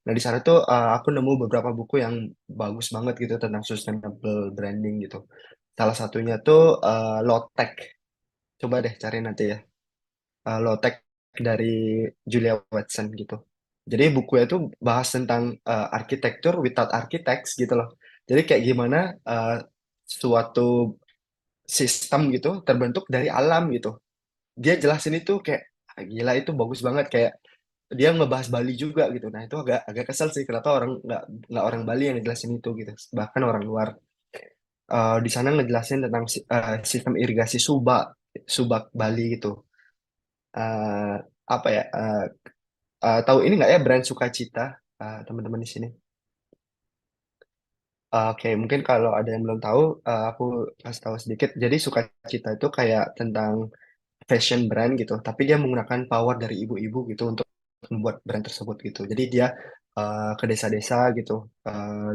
Nah, di sana tuh aku nemu beberapa buku yang bagus banget gitu tentang sustainable branding gitu. Salah satunya tuh Low Tech. Coba deh cari nanti ya. Low Tech dari Julia Watson gitu. Jadi bukunya tuh bahas tentang arsitektur without architects gitu loh. Jadi kayak gimana suatu sistem gitu terbentuk dari alam gitu. Dia jelasin itu kayak gila itu bagus banget kayak dia ngebahas Bali juga gitu. Nah itu agak agak kesel sih kenapa orang nggak orang Bali yang ngejelasin itu gitu. Bahkan orang luar. Di sana ngejelasin tentang sistem irigasi Subak Bali gitu. Eh, apa ya? Tahu ini nggak ya brand Sukacita, teman-teman di sini? Oke, mungkin kalau ada yang belum tahu, aku kasih tahu sedikit. Jadi Sukacita itu kayak tentang fashion brand gitu, tapi dia menggunakan power dari ibu-ibu gitu untuk membuat brand tersebut gitu. Jadi dia ke desa-desa gitu, uh,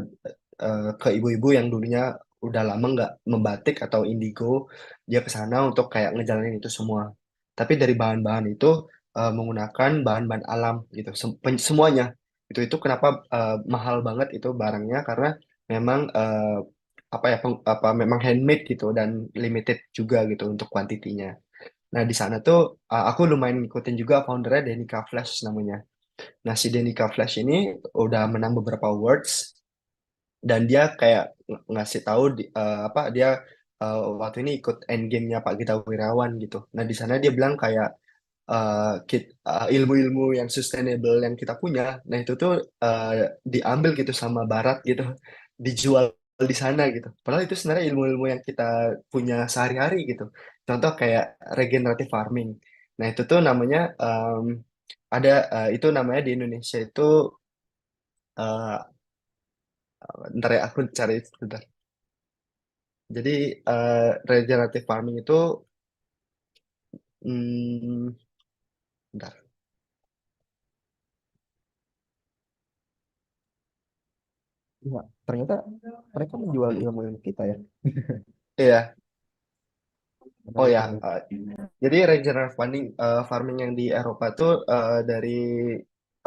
ke ibu-ibu yang dulunya udah lama nggak membatik atau indigo, dia ke sana untuk kayak ngejalanin itu semua. Tapi dari bahan-bahan itu menggunakan bahan-bahan alam gitu, semuanya. Itu kenapa mahal banget itu barangnya karena memang apa ya apa memang handmade gitu dan limited juga gitu untuk kuantitinya. Nah, di sana tuh aku lumayan ngikutin juga foundernya Denika Flash namanya. Nah, si Denika Flash ini udah menang beberapa awards dan dia kayak ngasih tahu apa dia waktu ini ikut endgame-nya Pak Gita Wirawan gitu. Nah, di sana dia bilang kayak ilmu-ilmu yang sustainable yang kita punya, nah itu tuh uh, diambil gitu sama Barat gitu, dijual di sana gitu. Padahal itu sebenarnya ilmu-ilmu yang kita punya sehari-hari gitu. Contoh kayak regenerative farming. Nah itu tuh namanya ada itu namanya di Indonesia itu uh, ntar ya aku cari sebentar. Jadi regenerative farming itu hmm, bentar. Ya, ternyata mereka menjual ilmu-ilmu kita ya. Iya. Oh Menarik, ya, menarik. jadi regenerative farming yang di Eropa tuh dari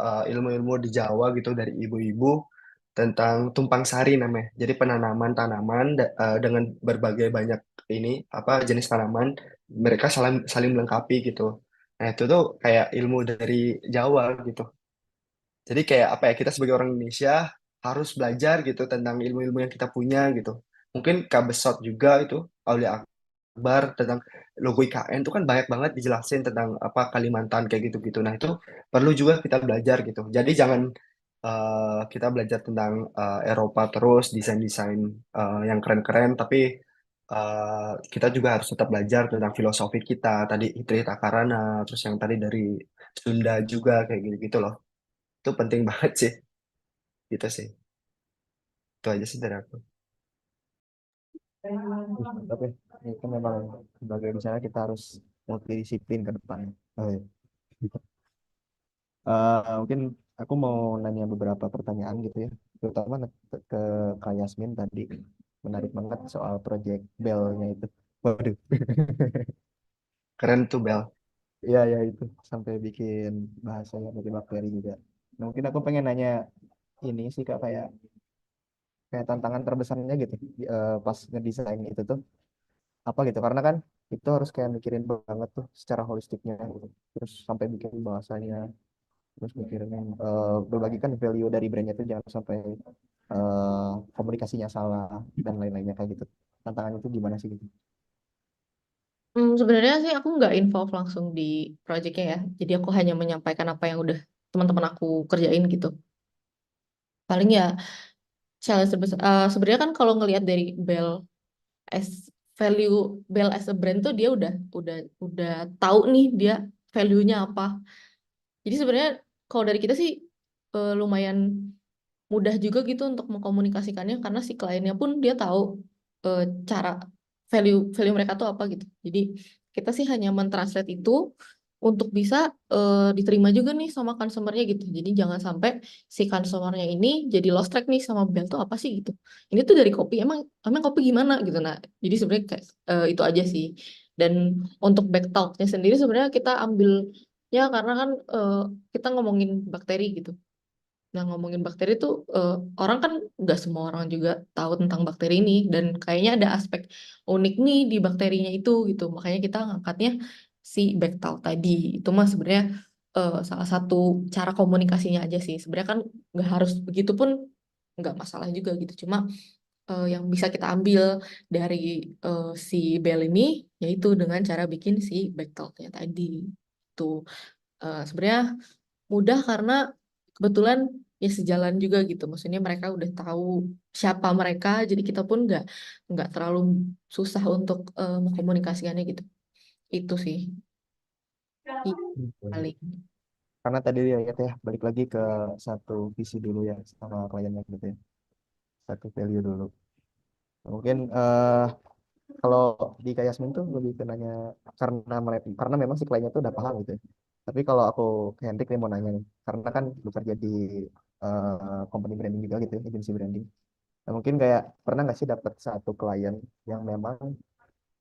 ilmu-ilmu di Jawa gitu dari ibu-ibu tentang tumpang sari namanya. Jadi penanaman tanaman dengan berbagai banyak ini apa jenis tanaman mereka saling saling melengkapi gitu. Nah itu tuh kayak ilmu dari Jawa gitu. Jadi kayak apa ya kita sebagai orang Indonesia harus belajar gitu tentang ilmu-ilmu yang kita punya gitu. Mungkin Kak Besot juga itu Aulia Akbar tentang logo IKN itu kan banyak banget dijelasin tentang apa Kalimantan kayak gitu-gitu. Nah, itu perlu juga kita belajar gitu. Jadi jangan kita belajar tentang Eropa terus desain-desain yang keren-keren tapi kita juga harus tetap belajar tentang filosofi kita. Tadi Trita Karana, terus yang tadi dari Sunda juga kayak gitu-gitu loh. Itu penting banget sih. Gitu sih. Itu aja sih dari aku. Tapi itu memang sebagai misalnya kita harus multidisiplin ke depan. Oh, iya. Mungkin aku mau nanya beberapa pertanyaan gitu ya, terutama ke Kak Yasmin tadi. Menarik banget soal project Bell-nya itu. Waduh, Keren tuh Bel. iya ya itu sampai bikin bahasanya dari bakteri juga. Nah, mungkin aku pengen nanya ini sih Kak, kayak kayak tantangan terbesarnya gitu pas ngedesain itu tuh apa gitu, karena kan itu harus kayak mikirin banget tuh secara holistiknya gitu. Terus sampai bikin bahasanya, terus mikirin berbagi kan value dari brandnya itu jangan sampai komunikasinya salah dan lain-lainnya kayak gitu. Tantangannya itu gimana sih gitu? Sebenarnya sih aku nggak involve langsung di projectnya ya. Jadi aku hanya menyampaikan apa yang udah teman-teman aku kerjain gitu. Paling ya challenge terbesar. Sebenarnya kan kalau ngelihat dari Bell as value, Bell as a brand tuh dia udah tahu nih dia value-nya apa. Jadi sebenarnya kalau dari kita sih lumayan mudah juga gitu untuk mengkomunikasikannya karena si kliennya pun dia tahu eh, cara value value mereka tuh apa gitu. Jadi kita sih hanya mentranslate itu untuk bisa diterima juga nih sama consumernya gitu. Jadi jangan sampai si consumernya ini jadi lost track nih sama Bel tuh apa sih gitu. Ini tuh dari kopi emang kopi gimana gitu. Nah, jadi sebenarnya kayak, itu aja sih. Dan untuk back talknya sendiri sebenarnya kita ambil ya karena kan kita ngomongin bakteri gitu. Nah, ngomongin bakteri tuh orang kan nggak semua orang juga tahu tentang bakteri ini dan kayaknya ada aspek unik nih di bakterinya itu gitu. Makanya kita ngangkatnya si Bactal tadi. Itu mah sebenarnya salah satu cara komunikasinya aja sih. Sebenarnya kan nggak harus begitu pun nggak masalah juga gitu. Cuma yang bisa kita ambil dari si Bell ini yaitu dengan cara bikin si Bactalnya tadi. Tuh sebenarnya mudah karena kebetulan ya sejalan juga gitu. Maksudnya mereka udah tahu siapa mereka, jadi kita pun nggak terlalu susah untuk mengkomunikasikannya gitu. Itu sih paling. Karena tadi lihat ya, balik lagi ke satu visi dulu ya sama kliennya gitu ya. Satu value dulu. Mungkin kalau di Kak Yasmin tuh lebih ke nanya karena mereka, karena memang si kliennya tuh udah paham gitu ya. Tapi kalau aku ke Hendrik nih mau nanya nih, karena kan bekerja di company branding juga gitu ya, agency branding. Nah, mungkin kayak pernah nggak sih dapat satu klien yang memang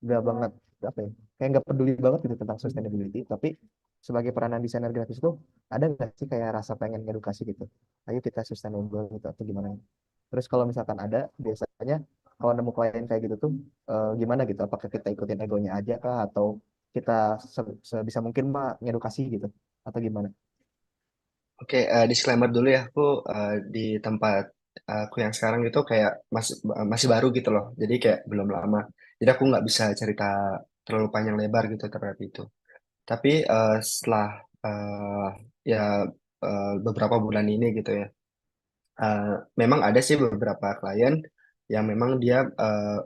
nggak banget apa ya, kayak nggak peduli banget gitu tentang sustainability, tapi sebagai peranan desainer grafis tuh ada nggak sih kayak rasa pengen edukasi gitu, ayo kita sustainable gitu atau gimana? Terus kalau misalkan ada, biasanya kalau nemu klien kayak gitu tuh gimana gitu? Apakah kita ikutin egonya aja kah atau kita sebisa mungkin mah ngedukasi gitu atau gimana? Oke, disclaimer dulu ya, aku di tempat aku yang sekarang itu kayak masih masih baru gitu loh, jadi kayak belum lama. Jadi aku nggak bisa cerita terlalu panjang lebar gitu terhadap itu. Tapi setelah eh, ya beberapa bulan ini gitu ya, eh, memang ada sih beberapa klien yang memang dia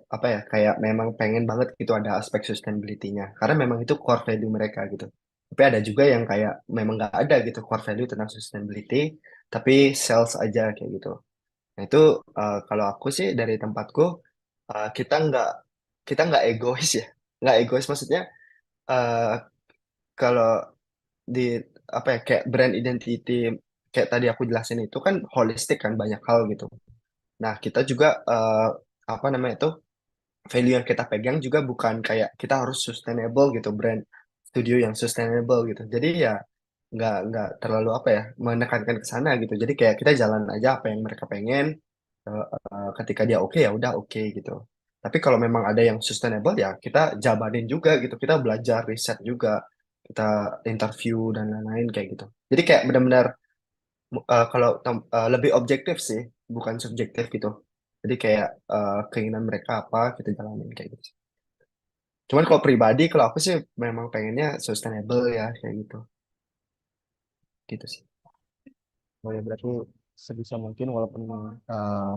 apa ya kayak memang pengen banget gitu ada aspek sustainability-nya karena memang itu core value mereka gitu. Tapi ada juga yang kayak memang nggak ada gitu core value tentang sustainability, tapi sales aja kayak gitu. Nah itu kalau aku sih dari tempatku eh, kita nggak egois ya, nggak egois maksudnya eh, kalau di apa ya kayak brand identity kayak tadi aku jelasin itu kan holistik kan banyak hal gitu. Nah, kita juga apa namanya itu value yang kita pegang juga bukan kayak kita harus sustainable gitu, brand studio yang sustainable gitu. Jadi ya nggak terlalu apa ya menekankan ke sana gitu. Jadi kayak kita jalan aja apa yang mereka pengen. Ketika dia oke ya udah oke gitu. Tapi kalau memang ada yang sustainable ya kita jabanin juga gitu. Kita belajar riset juga, kita interview dan lain-lain kayak gitu. Jadi kayak benar-benar kalau lebih objektif sih, bukan subjektif gitu. Jadi kayak keinginan mereka apa kita jalanin kayak gitu. Cuman kalau pribadi, kalau aku sih memang pengennya sustainable ya kayak gitu, gitu sih. Oh ya berarti sebisa mungkin walaupun eh,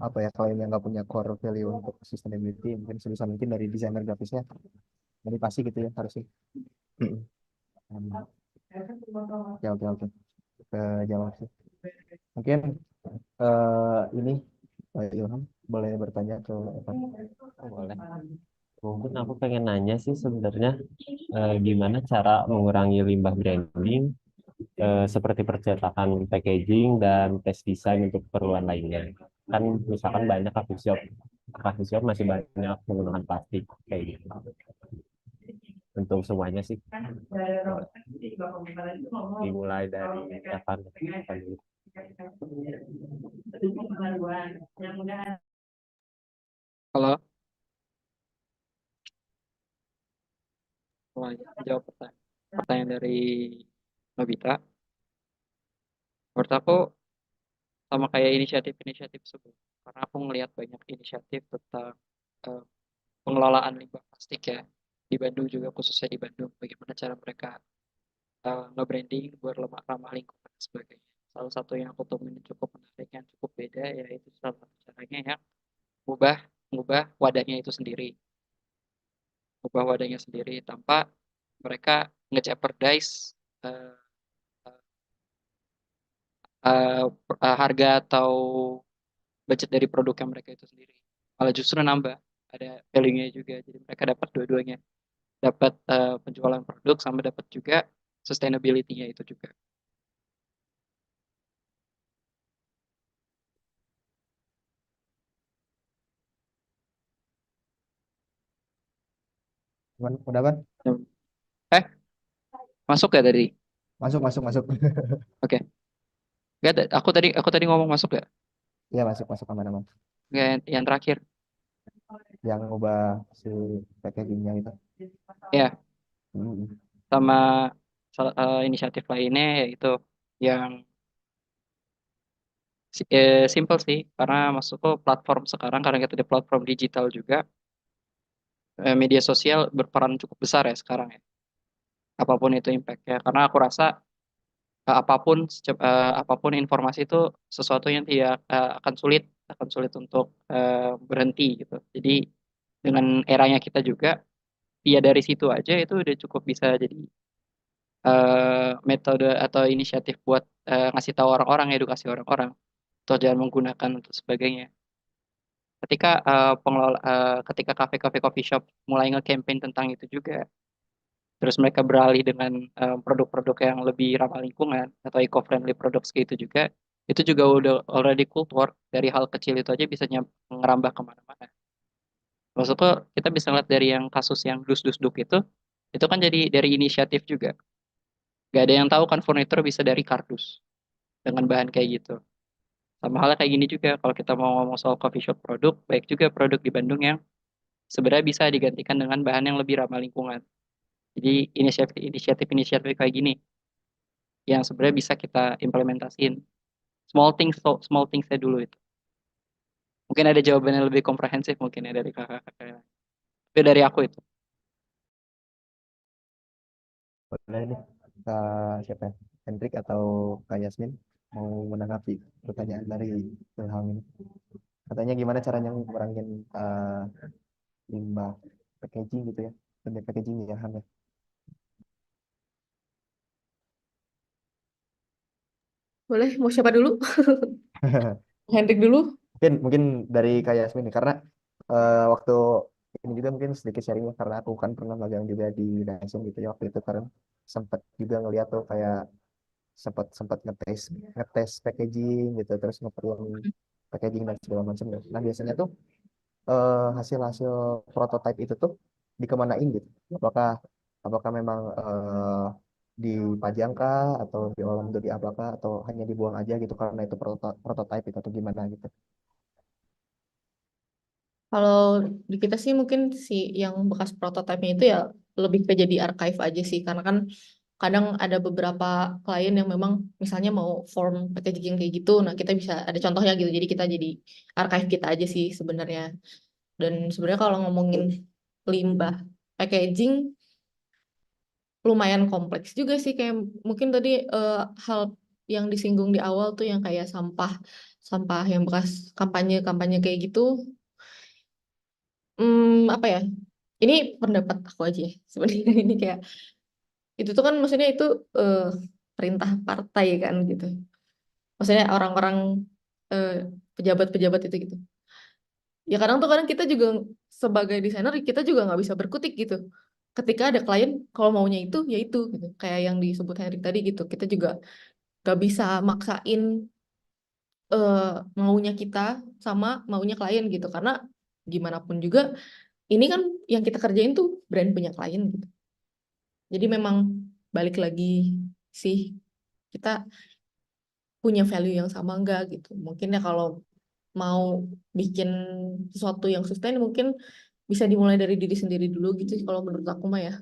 apa ya klien yang nggak punya core value untuk sustainability, mungkin sebisa mungkin dari desainer grafisnya jadi pasti gitu ya harusnya. Mm. Hmm. Oke oke oke. Jawab sih. Mungkin ini Pak Ilham boleh bertanya ke apa? Boleh. Mungkin aku pengen nanya sih sebenarnya gimana cara mengurangi limbah branding seperti percetakan packaging dan tes desain untuk keperluan lainnya. Kan misalkan banyak coffee shop masih banyak menggunakan plastik kayak gitu. Untuk semuanya sih. Dimulai dari kapan? Kalau jawab pertanyaan dari Nobita, menurut aku sama kayak inisiatif-inisiatif sebelum, karena aku ngelihat banyak inisiatif tentang eh, pengelolaan limbah plastik ya di Bandung juga, khususnya di Bandung, bagaimana cara mereka nge-branding buat ramah lingkungan dan sebagainya. Salah satu yang aku temuin cukup menarik, yang cukup beda, yaitu salah satu caranya yang mengubah mengubah wadahnya itu sendiri, mengubah wadahnya sendiri tanpa mereka nge-jeopardize eh, eh, harga atau budget dari produk yang mereka itu sendiri. Malah justru nambah, ada value-nya juga. Jadi mereka dapat dua-duanya, dapat penjualan produk sama dapat juga sustainability-nya itu juga. Udah Ban? Eh, masuk ya tadi? Masuk, masuk, masuk. Oke. Nggak, aku tadi ngomong masuk gak? Iya, masuk, masuk aman-aman. Nggak, yang terakhir. Yang ubah si packagingnya itu. Ya, Hmm. sama inisiatif lainnya yaitu yang simple sih, karena maksudku platform sekarang, karena kita di platform digital juga, media sosial berperan cukup besar ya sekarang ya. Apapun itu impact-nya. Karena aku rasa apapun informasi itu sesuatu yang tidak akan sulit untuk berhenti gitu. Jadi dengan eranya kita juga, ya dari situ aja itu udah cukup bisa jadi metode atau inisiatif buat ngasih tahu orang-orang, edukasi orang-orang atau jangan menggunakan untuk sebagainya. Ketika kafe-kafe coffee shop mulai nge-campaign tentang itu juga, terus mereka beralih dengan produk-produk yang lebih ramah lingkungan atau eco-friendly products gitu juga, itu juga udah already culture. Dari hal kecil itu aja bisa ngerambah kemana-mana. Maksudku kita bisa lihat dari yang kasus yang dus-dus-duk itu kan jadi dari inisiatif juga. Gak ada yang tahu kan furnitur bisa dari kardus dengan bahan kayak gitu. Sama halnya kayak gini juga, kalau kita mau ngomong soal coffee shop produk, baik juga produk di Bandung yang sebenarnya bisa digantikan dengan bahan yang lebih ramah lingkungan. Jadi inisiatif-inisiatif kayak gini yang sebenarnya bisa kita implementasiin. Small thingsnya dulu itu. Mungkin ada jawabannya lebih komprehensif mungkin ya dari kakak-kakak. Tapi dari aku itu. Boleh nih, Kak siapa ya? Hendrik atau Kak Yasmin mau menanggapi pertanyaan dari Ilham ini. Katanya gimana caranya ngurangin limbah packaging gitu ya, limbah packaging ya Ham ya. Boleh, mau siapa dulu? Hendrik dulu. Mungkin dari Kak Yasmin nih, karena waktu ini juga mungkin sedikit sharing ya, karena aku kan pernah magang juga di Dyson gitu ya waktu itu, karena sempat juga ngeliat tuh kayak sempat sempat ngetes ngetes packaging gitu, terus ngeprint packaging dan segala macam. Nah biasanya tuh hasil-hasil prototipe itu tuh dikemanain gitu? Apakah apakah memang dipajang kah atau diolah menjadi apakah atau hanya dibuang aja gitu karena itu prototipe itu atau gimana gitu? Kalau di kita sih mungkin si yang bekas prototipenya itu ya lebih ke jadi archive aja sih, karena kan kadang ada beberapa klien yang memang misalnya mau form packaging kayak gitu, nah kita bisa ada contohnya gitu, jadi kita jadi archive kita aja sih sebenarnya. Dan sebenarnya kalau ngomongin limbah packaging lumayan kompleks juga sih, kayak mungkin tadi hal yang disinggung di awal tuh yang kayak sampah sampah yang bekas kampanye-kampanye kayak gitu. Apa ya? Ini pendapat aku aja ya. Sebenarnya ini kayak itu tuh kan maksudnya itu eh, perintah partai kan gitu. Maksudnya orang-orang eh, pejabat-pejabat itu gitu. Ya kadang kita juga sebagai desainer kita juga nggak bisa berkutik gitu. Ketika ada klien kalau maunya itu ya itu gitu. Kayak yang disebut Henrik tadi gitu. Kita juga nggak bisa maksain eh, maunya kita sama maunya klien gitu. Karena gimana pun juga ini kan yang kita kerjain tuh brand punya klien gitu. Jadi memang balik lagi sih kita punya value yang sama enggak gitu. Mungkin ya kalau mau bikin sesuatu yang sustain mungkin bisa dimulai dari diri sendiri dulu gitu sih kalau menurut aku mah ya.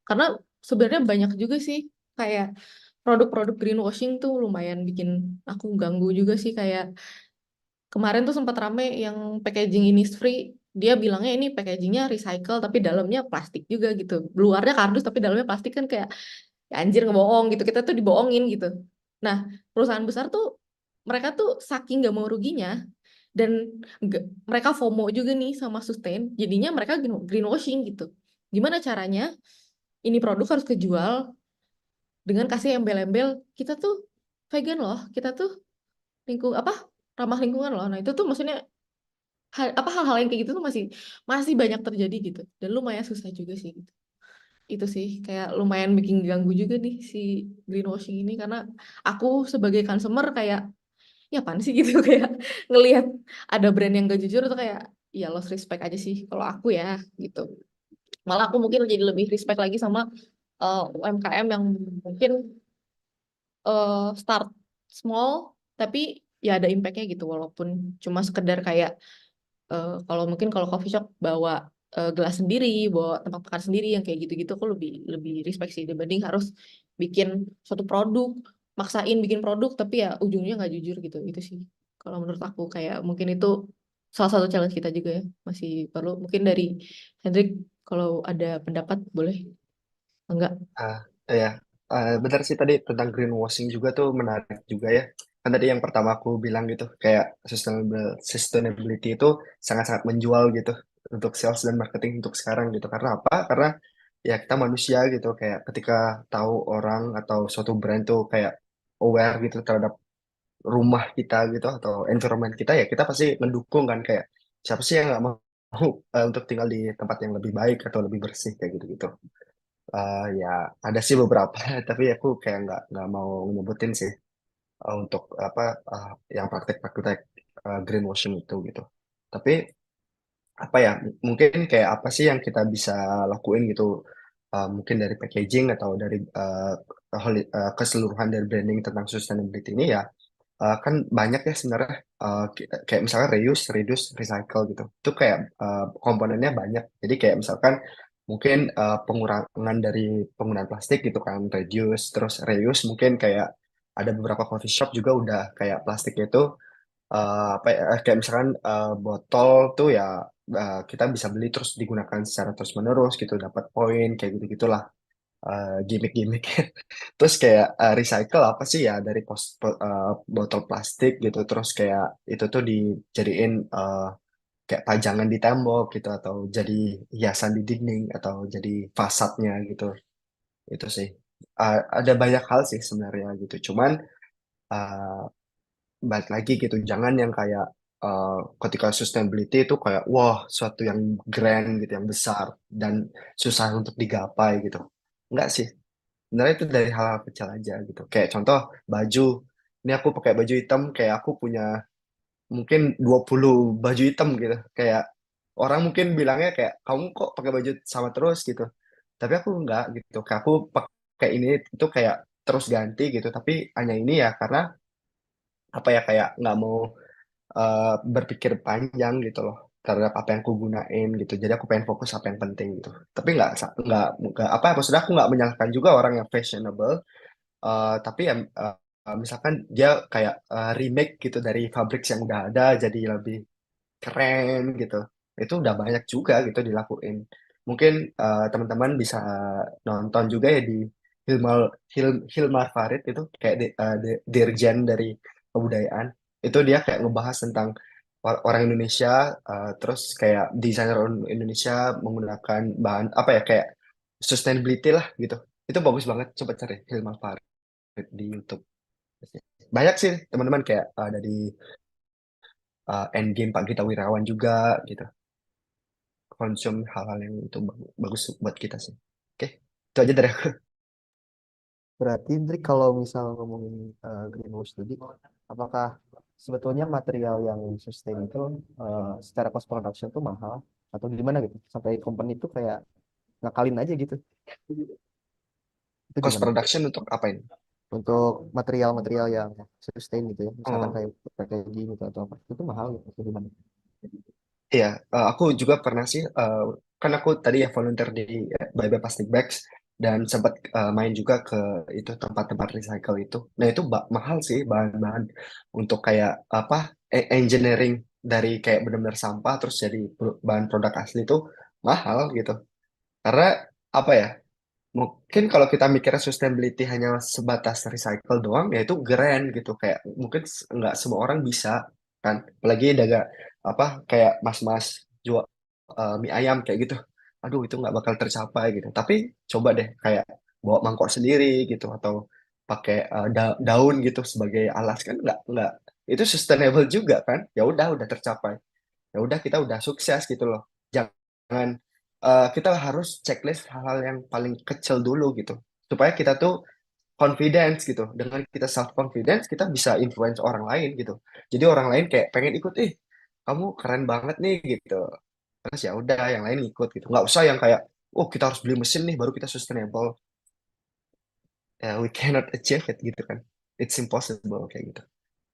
Karena sebenarnya banyak juga sih kayak produk-produk greenwashing tuh lumayan bikin aku ganggu juga sih kayak kemarin tuh sempat rame yang packaging ini free. Dia bilangnya ini packagingnya recycle tapi dalamnya plastik juga gitu. Luarnya kardus tapi dalamnya plastik kan kayak ya anjir ngebohong gitu. Kita tuh dibohongin gitu. Nah, perusahaan besar tuh mereka tuh saking gak mau ruginya dan mereka FOMO juga nih sama sustain. Jadinya mereka greenwashing gitu. Gimana caranya ini produk harus kejual dengan kasih embel-embel kita tuh vegan loh, kita tuh apa ramah lingkungan loh. Nah, itu tuh maksudnya hal-hal yang kayak gitu tuh masih masih banyak terjadi gitu dan lumayan susah juga sih gitu. Itu sih kayak lumayan bikin ganggu juga nih si greenwashing ini karena aku sebagai consumer kayak ya apaan sih gitu kayak ngelihat ada brand yang gak jujur tuh kayak ya lost respect aja sih kalau aku ya gitu. Malah aku mungkin jadi lebih respect lagi sama UMKM yang mungkin start small tapi ya ada impactnya gitu walaupun cuma sekedar kayak kalau mungkin kalau coffee shop bawa gelas sendiri, bawa tempat makan sendiri yang kayak gitu-gitu aku lebih lebih respect sih dibanding harus bikin suatu produk, maksain bikin produk tapi ya ujungnya nggak jujur gitu. Itu sih kalau menurut aku kayak mungkin itu salah satu challenge kita juga ya. Masih perlu mungkin dari Hendrik kalau ada pendapat boleh enggak? Ah, ya, benar sih tadi tentang greenwashing juga tuh menarik juga ya. Kan tadi yang pertama aku bilang gitu, kayak sustainability itu sangat-sangat menjual gitu untuk sales dan marketing untuk sekarang gitu. Karena apa? Karena ya kita manusia gitu, kayak ketika tahu orang atau suatu brand tuh kayak aware gitu terhadap rumah kita gitu atau environment kita, ya kita pasti mendukung kan, kayak siapa sih yang nggak mau untuk tinggal di tempat yang lebih baik atau lebih bersih kayak gitu-gitu. Ya ada sih beberapa, tapi aku kayak nggak mau nyebutin sih untuk apa yang praktek-praktek greenwashing itu gitu. Tapi apa ya, mungkin kayak apa sih yang kita bisa lakuin gitu, mungkin dari packaging atau dari keseluruhan dari branding tentang sustainability ini ya. Kan banyak ya sebenarnya, kayak misalkan reuse, reduce, recycle gitu. Itu kayak komponennya banyak. Jadi kayak misalkan mungkin pengurangan dari penggunaan plastik gitu kan, reduce, terus reuse mungkin kayak ada beberapa coffee shop juga udah kayak plastik itu apa ya, kayak misalkan botol tuh ya kita bisa beli terus digunakan secara terus menerus gitu, dapat poin kayak gitu gitulah, gimmick-gimmick. Terus kayak recycle apa sih ya dari botol plastik gitu. Terus kayak itu tuh dijadiin kayak pajangan di tembok gitu atau jadi hiasan di dinding atau jadi fasadnya gitu. Itu sih. Ada banyak hal sih sebenarnya gitu. Cuman uh, balik lagi gitu, jangan yang kayak ketika sustainability itu kayak wah suatu yang grand gitu, yang besar dan susah untuk digapai gitu. Enggak sih. Sebenarnya itu dari hal-hal kecil aja gitu. Kayak contoh baju. Ini aku pakai baju hitam, kayak aku punya mungkin 20 baju hitam gitu. Kayak orang mungkin bilangnya kayak kamu kok pakai baju sama terus gitu. Tapi aku enggak gitu. Kayak aku pakai ini itu kayak terus ganti gitu. Tapi hanya ini ya karena apa ya, kayak nggak mau berpikir panjang gitu loh terhadap apa yang aku gunain gitu. Jadi aku pengen fokus apa yang penting gitu. Tapi nggak apa, maksudnya aku nggak menyalahkan juga orang yang fashionable. Tapi ya misalkan dia kayak remake gitu dari fabrik yang udah ada jadi lebih keren gitu. Itu udah banyak juga gitu dilakuin. Mungkin teman-teman bisa nonton juga ya di Hilmar Farid itu kayak Dirjen dari kebudayaan. Itu dia kayak ngebahas tentang orang Indonesia, terus kayak desainer orang Indonesia menggunakan bahan apa ya, kayak sustainability lah gitu. Itu bagus banget, coba cari Hilmar Farid di YouTube. Banyak sih teman-teman, kayak ada di Endgame Pak Gita Wirawan juga gitu. Konsum hal-hal yang itu bagus buat kita sih. Oke, itu aja dari aku. Berarti Indrik kalau misal ngomongin greenwash tadi, apakah sebetulnya material yang sustain itu secara cost production tuh mahal atau gimana gitu? Sampai company itu kayak ngakalin aja gitu. Itu Cost gimana? production untuk apa ini? untuk material-material yang sustain gitu ya, misalkan Oh, kayak packaging gitu atau apa, itu mahal gitu atau gimana? iya, aku juga pernah sih, kan aku tadi ya volunteer di Bye Bye Plastic Bags dan sempat main juga ke itu tempat-tempat recycle itu. Nah itu mahal sih bahan-bahan untuk kayak apa engineering dari kayak benar-benar sampah terus jadi bahan produk asli itu mahal gitu. Karena apa ya? Mungkin kalau kita mikirnya sustainability hanya sebatas recycle doang, ya itu keren gitu. Kayak mungkin nggak semua orang bisa kan. Apalagi dagang apa kayak mas-mas jual mie ayam kayak gitu. Aduh itu nggak bakal tercapai gitu. Tapi coba deh kayak bawa mangkok sendiri gitu atau pakai daun gitu sebagai alas kan nggak itu sustainable juga kan. Ya udah tercapai. Ya udah kita udah sukses gitu loh. Jangan kita harus checklist hal-hal yang paling kecil dulu gitu supaya kita tuh confidence gitu. Dengan kita self confidence kita bisa influence orang lain gitu. Jadi orang lain kayak pengen ikut, kamu keren banget nih gitu. Terus ya udah yang lain ikut gitu, nggak usah yang kayak oh kita harus beli mesin nih baru kita sustainable. Ya we cannot achieve it gitu kan, it's impossible kayak gitu.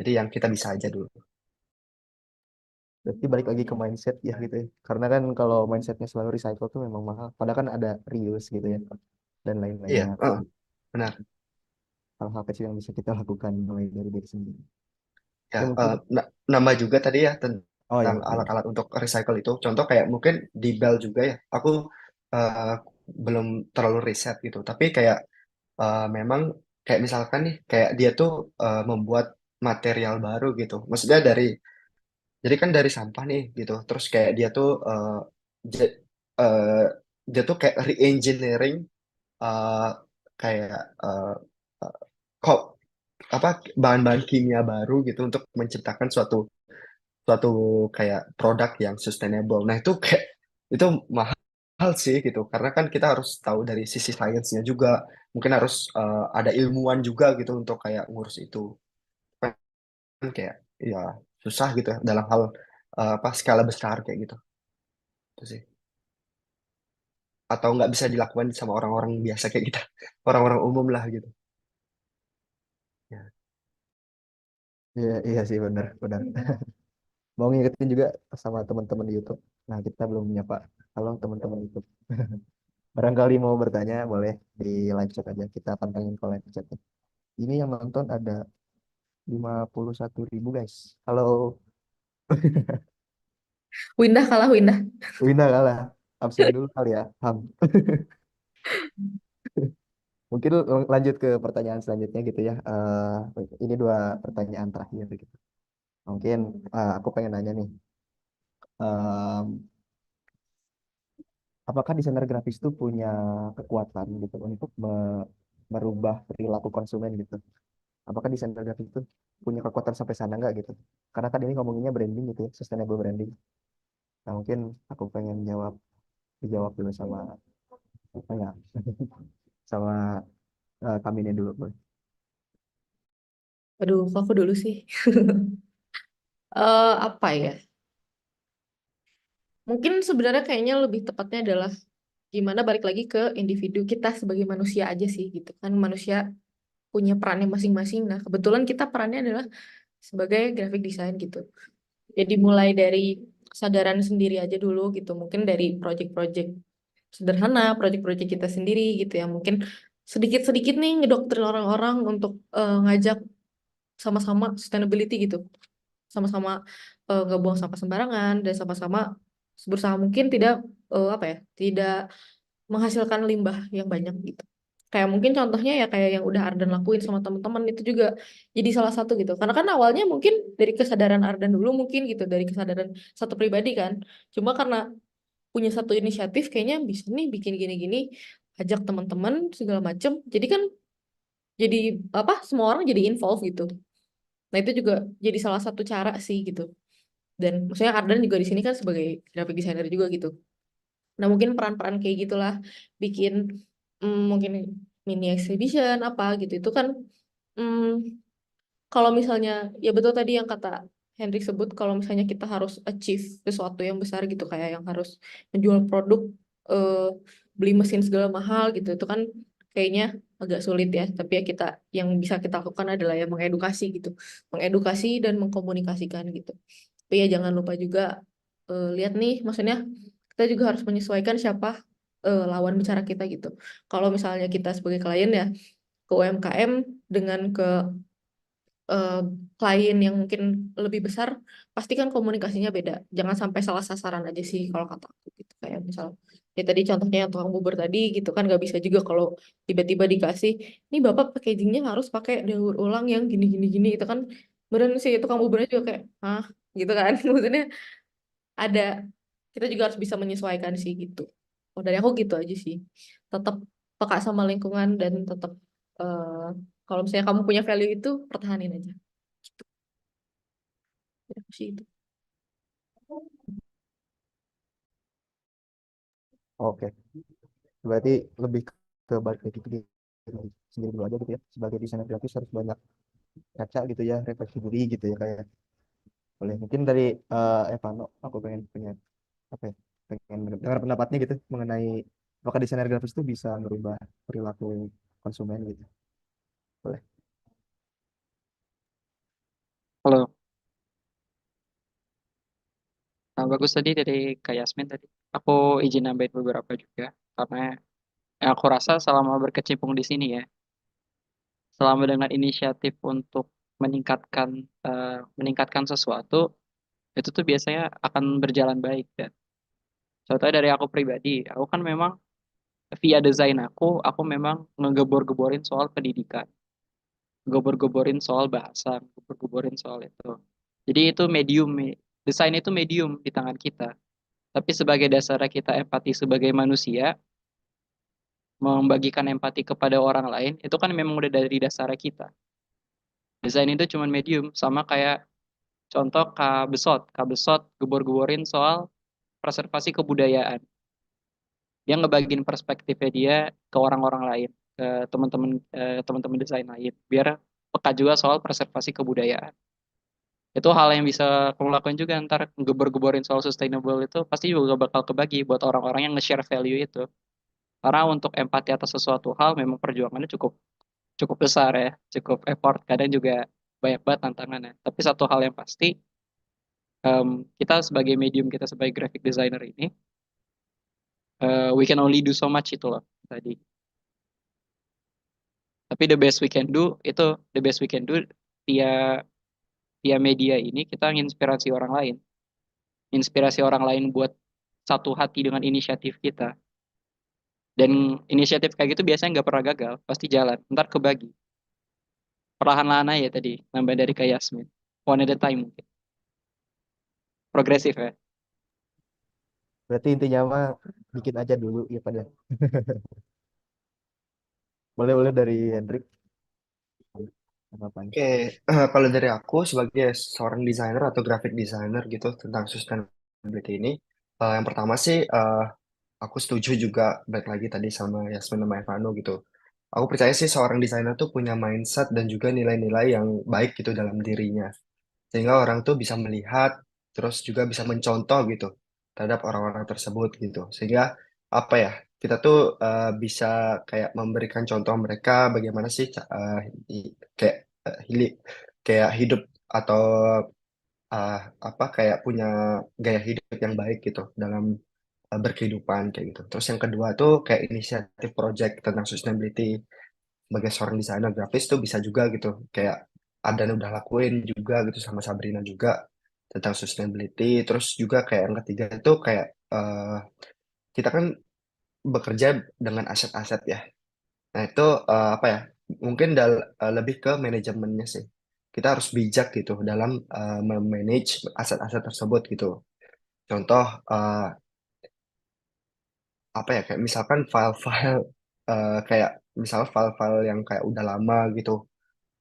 Jadi yang kita bisa aja dulu. Berarti balik lagi ke mindset ya gitu ya. Karena kan kalau mindsetnya selalu recycle tuh memang mahal. Padahal kan ada reuse gitu ya dan Iya, lain-lainnya. benar Hal-hal kecil yang bisa kita lakukan mulai dari diri sendiri. ya. Ya mungkin. Nambah juga tadi ya Oh ya tentang boleh. alat-alat untuk recycle itu. Contoh kayak mungkin di Bell juga ya. Aku eh, belum terlalu riset gitu. Tapi kayak memang kayak misalkan nih, kayak dia tuh membuat material baru gitu. Maksudnya jadi kan dari sampah nih gitu. Terus kayak dia tuh ja- eh, dia tuh kayak re-engineering eh, kayak kok apa bahan-bahan kimia baru gitu untuk menciptakan suatu suatu kayak produk yang sustainable. Nah, itu kayak itu mahal sih gitu. Karena kan kita harus tahu dari sisi sainsnya juga. Mungkin harus ada ilmuwan juga gitu untuk kayak ngurus itu. Kan kayak ya susah gitu ya dalam hal apa skala besar kayak gitu. Itu sih. Atau nggak bisa dilakukan sama orang-orang biasa kayak kita. Orang-orang umum lah gitu. Ya. Iya, iya sih benar, benar. Mau ngingetin juga sama teman-teman di YouTube. Nah, kita belum menyapa. Halo teman-teman YouTube. Barangkali mau bertanya, boleh di live chat aja. Kita pantengin ke live chat. Ini yang nonton ada 51.000 guys. Halo, Windah kalah Windah. Wina kalah. Absen dulu kali ya, Ham. Mungkin lanjut ke pertanyaan selanjutnya gitu ya. Ini dua pertanyaan terakhir gitu. Mungkin aku pengen nanya nih. em, Apakah desainer grafis itu punya kekuatan gitu untuk merubah perilaku konsumen gitu? Apakah desainer grafis itu punya kekuatan sampai sana nggak gitu? Karena kan ini ngomonginnya branding gitu ya, sustainable branding. Nah mungkin aku pengen dijawab dulu sama apa ya, sama kami ini dulu, Bro. Aduh, kok aku dulu sih. Apa ya? Mungkin sebenarnya kayaknya lebih tepatnya adalah gimana balik lagi ke individu kita sebagai manusia aja sih gitu kan. Manusia punya perannya masing-masing. Nah, kebetulan kita perannya adalah sebagai graphic design gitu. Jadi mulai dari kesadaran sendiri aja dulu gitu. Mungkin dari project-project sederhana, project-project kita sendiri gitu ya. Mungkin sedikit-sedikit nih ngedoktrin orang-orang untuk ngajak sama-sama sustainability gitu. Sama-sama nggak buang sampah sembarangan dan sama-sama berusaha mungkin tidak apa ya, tidak menghasilkan limbah yang banyak gitu. Kayak mungkin contohnya ya kayak yang udah Ardan lakuin sama teman-teman itu juga jadi salah satu gitu. Karena kan awalnya mungkin dari kesadaran Ardan dulu mungkin gitu, dari kesadaran satu pribadi kan. Cuma karena punya satu inisiatif kayaknya bisa nih bikin gini-gini, ajak teman-teman segala macem. Jadi kan jadi apa semua orang jadi involve gitu. Nah itu juga jadi salah satu cara sih gitu. Dan maksudnya Ardan juga di sini kan sebagai graphic designer juga gitu. Nah, mungkin peran-peran kayak gitulah bikin mungkin mini exhibition apa gitu. Itu kan mm, kalau misalnya ya betul tadi yang kata Hendrik sebut kalau misalnya kita harus achieve sesuatu yang besar gitu kayak yang harus menjual produk eh, beli mesin segala mahal gitu. Itu kan kayaknya agak sulit ya. Tapi ya kita yang bisa kita lakukan adalah ya mengedukasi gitu, mengedukasi dan mengkomunikasikan gitu. Tapi ya jangan lupa juga lihat nih, maksudnya kita juga harus menyesuaikan siapa lawan bicara kita gitu. Kalau misalnya kita sebagai klien ya ke UMKM dengan ke eh, klien yang mungkin lebih besar, pasti kan komunikasinya beda. Jangan sampai salah sasaran aja sih kalau kata aku gitu. Kayak misal, ya tadi contohnya yang tukang bubur tadi gitu kan nggak bisa juga kalau tiba-tiba dikasih, ini bapak packagingnya harus pakai daur ulang yang gini-gini-gini. Itu kan beneran sih tukang buburnya juga kayak, hah? Gitu kan. Maksudnya ada, kita juga harus bisa menyesuaikan sih gitu. Oh, dari aku gitu aja sih. Tetap peka sama lingkungan dan tetap eh, kalau misalnya kamu punya value itu pertahanin aja. Gitu. Ya, sih itu. Oke, berarti lebih ke balik lagi ke diri sendiri dulu aja gitu ya. Sebagai desainer grafis harus banyak kaca gitu ya, refleksi diri gitu ya kayak. Boleh mungkin dari Evano, aku pengen punya apa ya? Pengen dengar pendapatnya gitu mengenai apakah desainer grafis itu bisa merubah perilaku konsumen gitu. Boleh. Halo. Nah, bagus tadi dari Kak Yasmin tadi. Aku izin nambahin beberapa juga karena aku rasa selama berkecimpung di sini ya, selama dengan inisiatif untuk meningkatkan meningkatkan sesuatu itu tuh biasanya akan berjalan baik ya. Contohnya dari aku pribadi, aku kan memang via desain aku memang ngegebor-geborin soal pendidikan, gebor-geborin soal bahasa, gebor-geborin soal itu. Jadi itu medium, desain itu medium di tangan kita. Tapi sebagai dasar kita empati sebagai manusia, membagikan empati kepada orang lain, itu kan memang udah dari dasar kita. Desain itu cuma medium, sama kayak contoh Kak Besot. Kak Besot gebor-geborin soal preservasi kebudayaan. Dia ngebagiin perspektifnya dia ke orang-orang lain, ke teman-teman desain lain, biar peka juga soal preservasi kebudayaan. Itu hal yang bisa kamu lakuin juga ntar gebor-geborin soal sustainable itu pasti juga bakal kebagi buat orang-orang yang nge-share value itu. Karena untuk empati atas sesuatu hal memang perjuangannya cukup cukup besar ya, cukup effort, kadang juga banyak banget tantangannya. Tapi satu hal yang pasti, kita sebagai medium, kita sebagai graphic designer ini, we can only do so much itu loh tadi. Tapi the best we can do itu, the best we can do via via media ini kita menginspirasi orang lain, inspirasi orang lain buat satu hati dengan inisiatif kita. Dan inisiatif kayak gitu biasanya nggak pernah gagal, pasti jalan, ntar kebagi. Perlahan-lahan aja tadi, nambah dari kayak Yasmin. One at a time mungkin. Progresif ya. Berarti intinya mah bikin aja dulu ya pada. Boleh boleh dari Hendrik. Apa nih? Oke, kalau dari aku sebagai seorang desainer atau graphic designer gitu tentang sustainability ini, yang pertama sih aku setuju juga baik lagi tadi sama Yasmin sama Evano gitu. Aku percaya sih seorang desainer tuh punya mindset dan juga nilai-nilai yang baik gitu dalam dirinya. Sehingga orang tuh bisa melihat, terus juga bisa mencontoh gitu terhadap orang-orang tersebut gitu. Sehingga apa ya, kita tuh bisa kayak memberikan contoh mereka bagaimana sih kayak kayak hidup atau uh, apa kayak punya gaya hidup yang baik gitu dalam berkehidupan kayak gitu. Terus yang kedua tuh kayak inisiatif project tentang sustainability sebagai seorang desainer grafis tuh bisa juga gitu kayak Adan udah lakuin juga gitu sama Sabrina juga tentang sustainability. Terus juga kayak yang ketiga itu kayak kita kan bekerja dengan aset-aset ya. Nah itu apa ya? Mungkin lebih ke manajemennya sih. Kita harus bijak gitu dalam memanage aset-aset tersebut gitu. Contoh apa ya kayak misalkan file-file kayak misal file-file yang kayak udah lama gitu.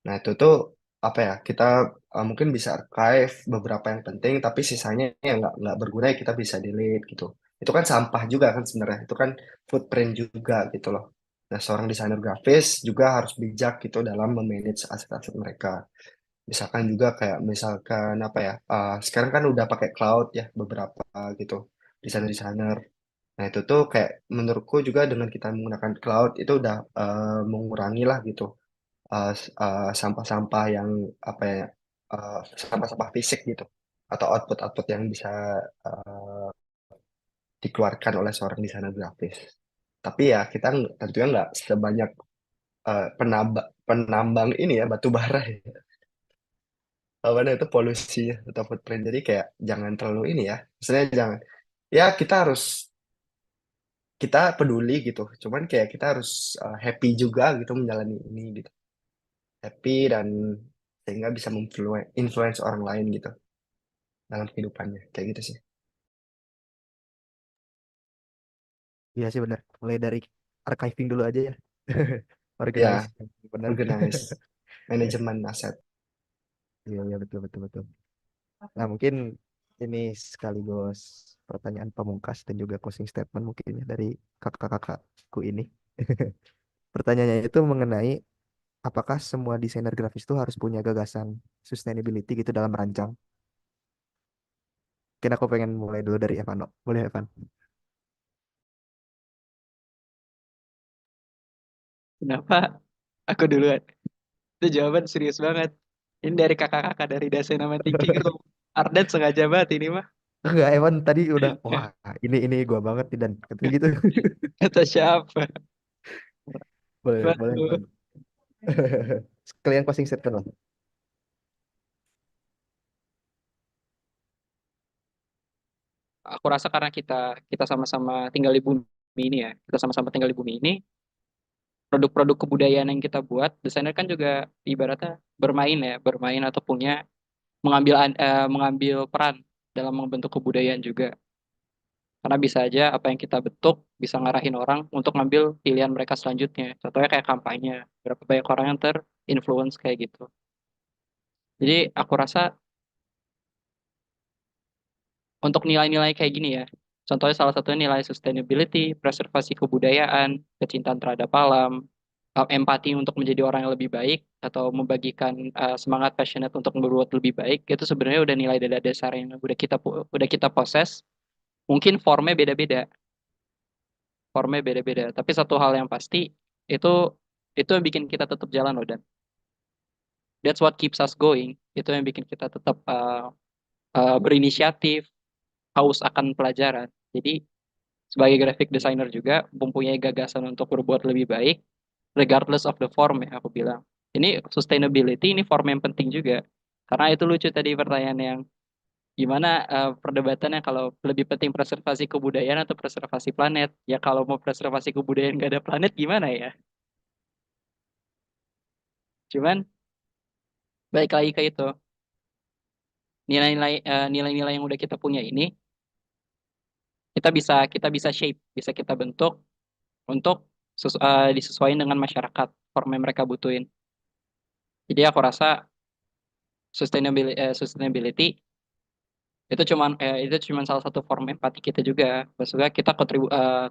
Nah itu tuh apa ya kita mungkin bisa archive beberapa yang penting tapi sisanya yang nggak berguna ya kita bisa delete gitu. Itu kan sampah juga kan sebenarnya. Itu kan footprint juga gitu loh. Nah seorang desainer grafis juga harus bijak gitu dalam memanage aset-aset mereka. Misalkan juga kayak misalkan apa ya sekarang kan udah pakai cloud ya beberapa gitu desainer-desainer. Nah, itu tuh kayak menurutku juga dengan kita menggunakan cloud itu udah mengurangi lah gitu sampah-sampah yang apa ya sampah-sampah fisik gitu atau output-output yang bisa eh, dikeluarkan oleh seorang desainer grafis. Tapi ya kita tentunya nggak sebanyak penambang ini ya batu bara ya. Apa namanya itu polusinya atau footprint. Jadi kayak jangan terlalu ini ya. Maksudnya jangan ya kita peduli gitu. Cuman kayak kita harus happy juga gitu menjalani ini gitu. Happy dan sehingga bisa influence orang lain gitu dalam kehidupannya. Kayak gitu sih. Iya sih benar. Mulai dari archiving dulu aja ya. Organize. Ya, Benar. organize manajemen aset. Iya, iya betul betul betul. Nah, mungkin ini sekaligus pertanyaan pamungkas dan juga closing statement mungkin ya dari kakak-kakakku ini. Pertanyaannya itu mengenai apakah semua desainer grafis itu harus punya gagasan sustainability gitu dalam merancang? Mungkin aku pengen mulai dulu dari Evano. Boleh, Evan? Kenapa aku duluan? Itu jawaban serius banget. Ini dari kakak-kakak dari Dasen sama Thinking Room. Ardan sengaja banget ini mah. Enggak, Evan tadi udah, wah ini gua banget nih dan katanya gitu. Kata siapa? Boleh, boleh, Waduh. Evan. Sekalian closing statement lah. Aku rasa karena kita kita sama-sama tinggal di bumi ini ya. Kita sama-sama tinggal di bumi ini. Produk-produk kebudayaan yang kita buat, desainer kan juga ibaratnya bermain ya, bermain atau punya mengambil peran dalam membentuk kebudayaan juga. Karena bisa aja apa yang kita bentuk bisa ngarahin orang untuk ngambil pilihan mereka selanjutnya. Contohnya kayak kampanye. Berapa banyak orang yang terinfluence kayak gitu. Jadi aku rasa untuk nilai-nilai kayak gini ya. Contohnya salah satunya nilai sustainability, preservasi kebudayaan, kecintaan terhadap alam, empati untuk menjadi orang yang lebih baik, atau membagikan semangat passionate untuk berbuat lebih baik, itu sebenarnya udah nilai dasar yang udah kita proses. Mungkin formnya beda-beda. Tapi satu hal yang pasti itu itu yang bikin kita tetap jalan loh dan that's what keeps us going. Itu yang bikin kita tetap berinisiatif, haus akan pelajaran. Jadi sebagai graphic designer juga mempunyai gagasan untuk berbuat lebih baik, regardless of the form ya aku bilang. Ini sustainability ini form yang penting juga. Karena itu lucu tadi pertanyaan yang gimana perdebatannya kalau lebih penting preservasi kebudayaan atau preservasi planet. Ya kalau mau preservasi kebudayaan nggak ada planet gimana ya? Cuman balik lagi ke itu nilai-nilai yang udah kita punya ini kita bisa shape, bisa kita bentuk untuk disesuaikan dengan masyarakat form yang mereka butuhin. Jadi aku rasa sustainability itu cuman salah satu form empati kita juga. Maksudnya kita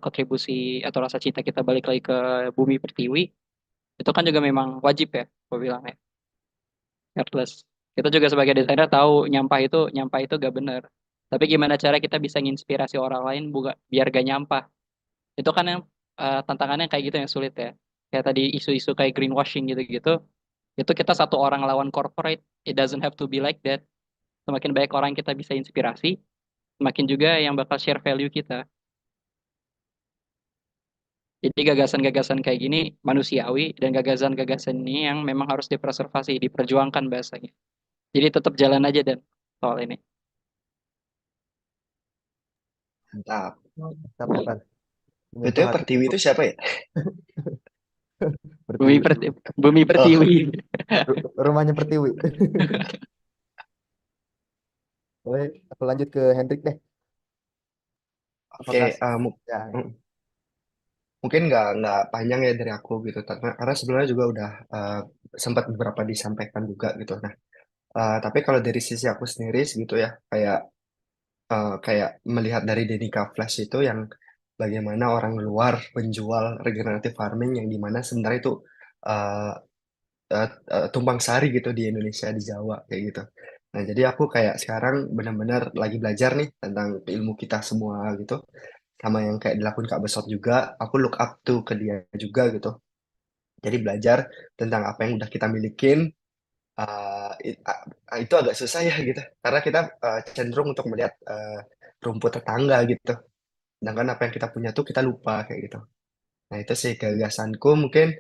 kontribusi atau rasa cinta kita balik lagi ke bumi pertiwi itu kan juga memang wajib ya, aku bilang ya. Regardless. Kita juga sebagai desainer tahu nyampah itu gak bener. Tapi gimana cara kita bisa nginspirasi orang lain biar gak nyampah. Itu kan yang tantangannya kayak gitu yang sulit ya. Kayak tadi isu-isu kayak greenwashing gitu-gitu. Itu kita satu orang lawan corporate. It doesn't have to be like that. Semakin banyak orang yang kita bisa inspirasi, semakin juga yang bakal share value kita. Jadi gagasan-gagasan kayak gini manusiawi dan gagasan-gagasan ini yang memang harus dipreservasi, diperjuangkan bahasanya. Jadi tetap jalan aja dan soal ini. Mantap. Tapi Evan, menyentuh Betul, hati Pertiwi itu siapa ya? Bumi, Pertiwi. perti- bumi Oh, pertiwi. Rumahnya Pertiwi. Boleh, aku lanjut ke Hendrik deh. oke. Apakah ya, Mungkin nggak panjang ya dari aku gitu, karena sebenarnya juga udah sempat beberapa disampaikan juga gitu. Nah, tapi kalau dari sisi aku sendiri gitu ya, kayak melihat dari Denika Flash itu yang bagaimana orang luar menjual regenerative farming yang dimana sebenarnya itu uh, tumpang sari gitu di Indonesia di Jawa kayak gitu. Nah, jadi aku kayak sekarang benar-benar lagi belajar nih tentang ilmu kita semua gitu. sama yang kayak dilakuin Kak Besot juga, aku look up tuh ke dia juga gitu. Jadi belajar tentang apa yang udah kita milikin, itu agak susah ya gitu, karena kita cenderung untuk melihat rumput tetangga gitu. Sedangkan apa yang kita punya tuh kita lupa kayak gitu. Nah, itu sih gagasanku mungkin,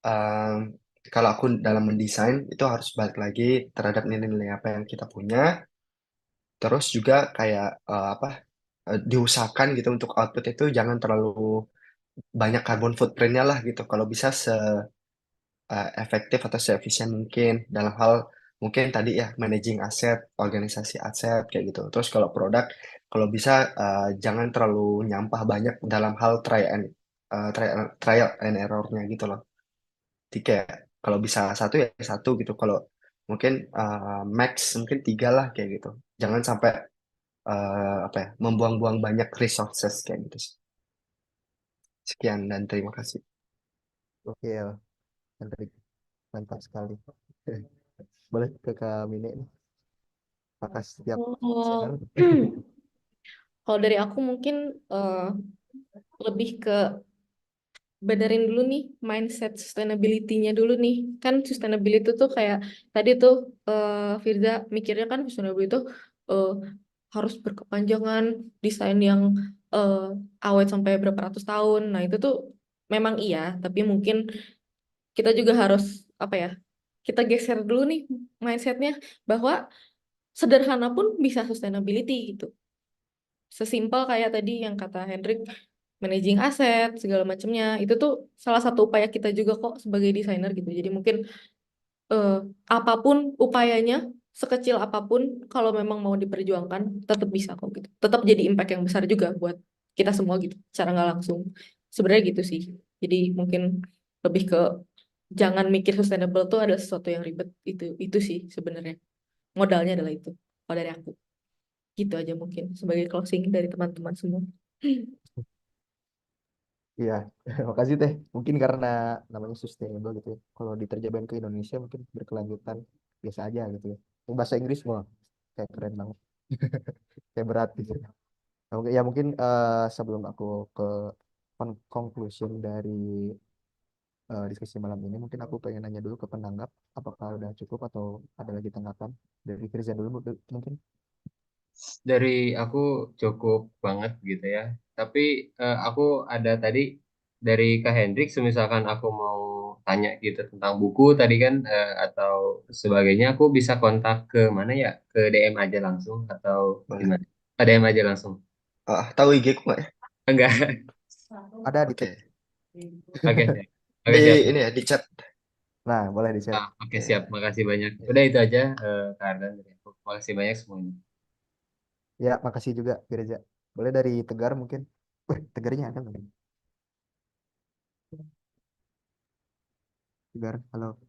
em, kalau aku dalam mendesain itu harus balik lagi terhadap nilai-nilai apa yang kita punya, terus juga kayak apa, diusahakan gitu untuk output itu jangan terlalu banyak carbon footprintnya lah gitu. Kalau bisa efektif atau seefisien mungkin dalam hal mungkin tadi ya managing aset, organisasi aset kayak gitu. Terus kalau produk, kalau bisa jangan terlalu nyampah banyak dalam hal trial and error-nya gitu loh. Jadi kayak kalau bisa satu ya satu gitu. Kalau mungkin max mungkin tiga lah kayak gitu. Jangan sampai apa ya membuang-buang banyak resources kayak gitu sih. Sekian dan terima kasih. Oke ya, Hendrik, mantap sekali. Boleh ke Kak Mine nih. Apakah setiap desainer Oh, kalau dari aku mungkin eh, lebih ke benerin dulu nih mindset sustainability-nya dulu nih. Kan sustainability tuh kayak tadi tuh Firza mikirnya kan sustainability itu eh, harus berkepanjangan, desain yang eh, awet sampai berapa ratus tahun. Nah, itu tuh memang iya, tapi mungkin kita juga harus apa ya? Kita geser dulu nih mindsetnya bahwa sederhana pun bisa sustainability gitu. Sesimpel kayak tadi yang kata Hendrik, managing aset segala macamnya itu tuh salah satu upaya kita juga kok sebagai desainer gitu. Jadi mungkin eh, apapun upayanya, sekecil apapun, kalau memang mau diperjuangkan, tetap bisa kok gitu. Tetap jadi impact yang besar juga buat kita semua gitu, secara nggak langsung. Sebenarnya gitu sih. Jadi mungkin lebih ke jangan mikir sustainable tuh ada sesuatu yang ribet. Itu sih sebenarnya. Modalnya adalah itu. Kalau dari aku. Gitu aja mungkin sebagai closing dari teman-teman semua. Iya, makasih Teh. Mungkin karena namanya sustainable gitu ya. Kalau diterjemahin ke Indonesia mungkin berkelanjutan biasa aja gitu ya. Yang bahasa Inggris wah kayak keren banget. Kayak berat gitu. Nah, ya mungkin sebelum aku ke conclusion dari diskusi malam ini, mungkin aku pengen nanya dulu ke penanggap, apakah udah cukup atau ada lagi tanggapan dari Firza dulu mungkin. Dari aku cukup banget gitu ya. Tapi aku ada tadi dari Kak Hendrik, misalkan aku mau tanya gitu tentang buku tadi kan atau sebagainya, aku bisa kontak ke mana ya? Ke DM aja langsung atau Boleh. gimana? DM aja langsung. Tahu IG ku nggak ya? Enggak. Ada di chat. Oke. Oke, siap. Oke, Di siap. ini ya di chat. Nah, boleh di chat. Oke, Oke. siap. Makasih banyak. Oke. Udah itu aja, Kak Ardan. Makasih banyak semuanya. Ya, makasih juga Firza. Boleh dari Tegar mungkin. Wih, Tegarnya ada nggak? Tegar, halo.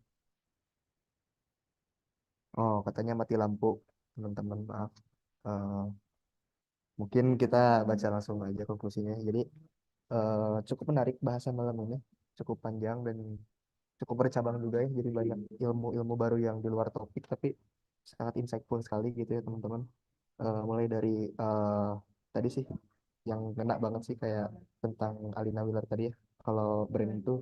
Oh, katanya mati lampu, teman-teman. Maaf. Eh, mungkin kita baca langsung aja konklusinya. Jadi, cukup menarik bahasa malam ini. Cukup panjang dan cukup bercabang juga ya. Jadi banyak ilmu-ilmu baru yang di luar topik, tapi sangat insightful sekali gitu ya, teman-teman. Mulai dari eh, tadi sih, yang kena banget sih kayak tentang Alina Wheeler tadi ya. Kalau brand itu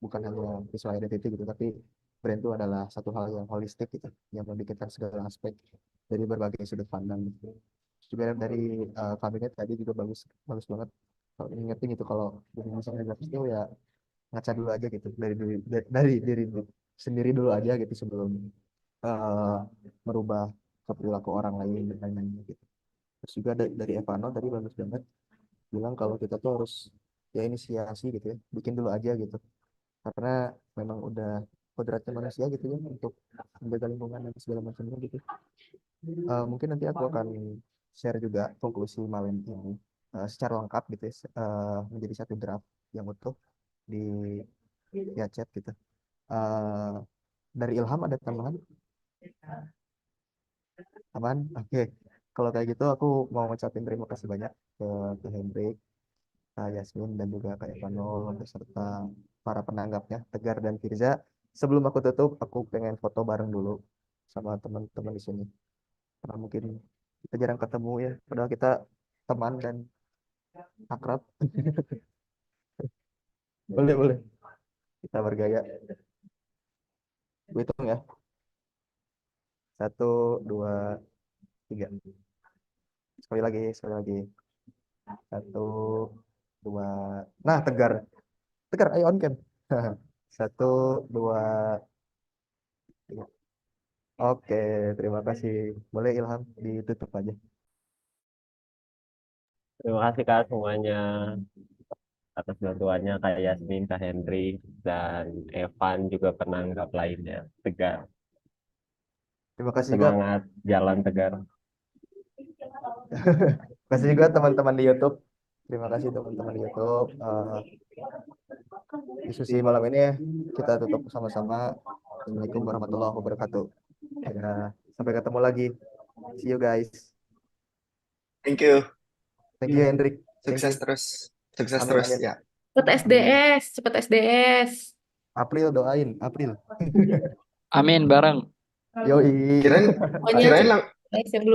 bukan hanya visual identity gitu, tapi brand itu adalah satu hal yang holistik gitu, yang memikirkan segala aspek dari berbagai sudut pandang gitu. Terus juga dari kabinet tadi juga bagus bagus banget. Kalau ingetin gitu kalau jadi desainer grafis itu ya ngaca dulu aja gitu dari diri sendiri dulu aja gitu sebelum eh, merubah perilaku orang lain dan lain-lain gitu. Terus juga dari Evano tadi bagus banget bilang kalau kita tuh harus ya inisiasi gitu ya, bikin dulu aja gitu. Karena memang udah kodratnya manusia gitu ya untuk menjaga lingkungan dan segala macamnya gitu. Mungkin nanti aku akan share juga konklusi malam ini secara lengkap gitu ya, menjadi satu draft yang utuh di via chat gitu. Eh, dari Ilham ada tambahan? Aman? Oke. Kalau kayak gitu aku mau ngucapin terima kasih banyak ke Hendrik, Kak Yasmin dan juga Kak Evanol beserta para penanggapnya Tegar dan Firza. Sebelum aku tutup, aku pengen foto bareng dulu sama teman-teman di sini. Karena mungkin kita jarang ketemu ya, padahal kita teman dan akrab. Boleh, boleh. Kita bergaya. Gue hitung ya. 1, 2, 3. Sekali lagi, sekali lagi. 1, 2. Nah, Tegar. Tegar, ayo on cam. 1, 2, 3. Oke, terima kasih. Boleh Ilham ditutup aja. Terima kasih Kak semuanya atas bantuannya, Kak Yasmin, Kak Henry, dan Evan juga penanggap lainnya. Tegar, Terima kasih juga. semangat jalan Tegar. Terima kasih juga teman-teman di YouTube. Terima kasih teman-teman di YouTube. Diskusi malam ini kita tutup sama-sama. Assalamualaikum warahmatullahi wabarakatuh. Ya, sampai ketemu lagi. See you guys. Thank you. Thank you Hendrik. Thank Sukses you. terus. Sukses Amin, terus amin. ya. Cepet SDS, cepet SDS. April doain, April. Amin bareng. Yoi. Kirain Pokoknya kirain cepet lang SDS yang belum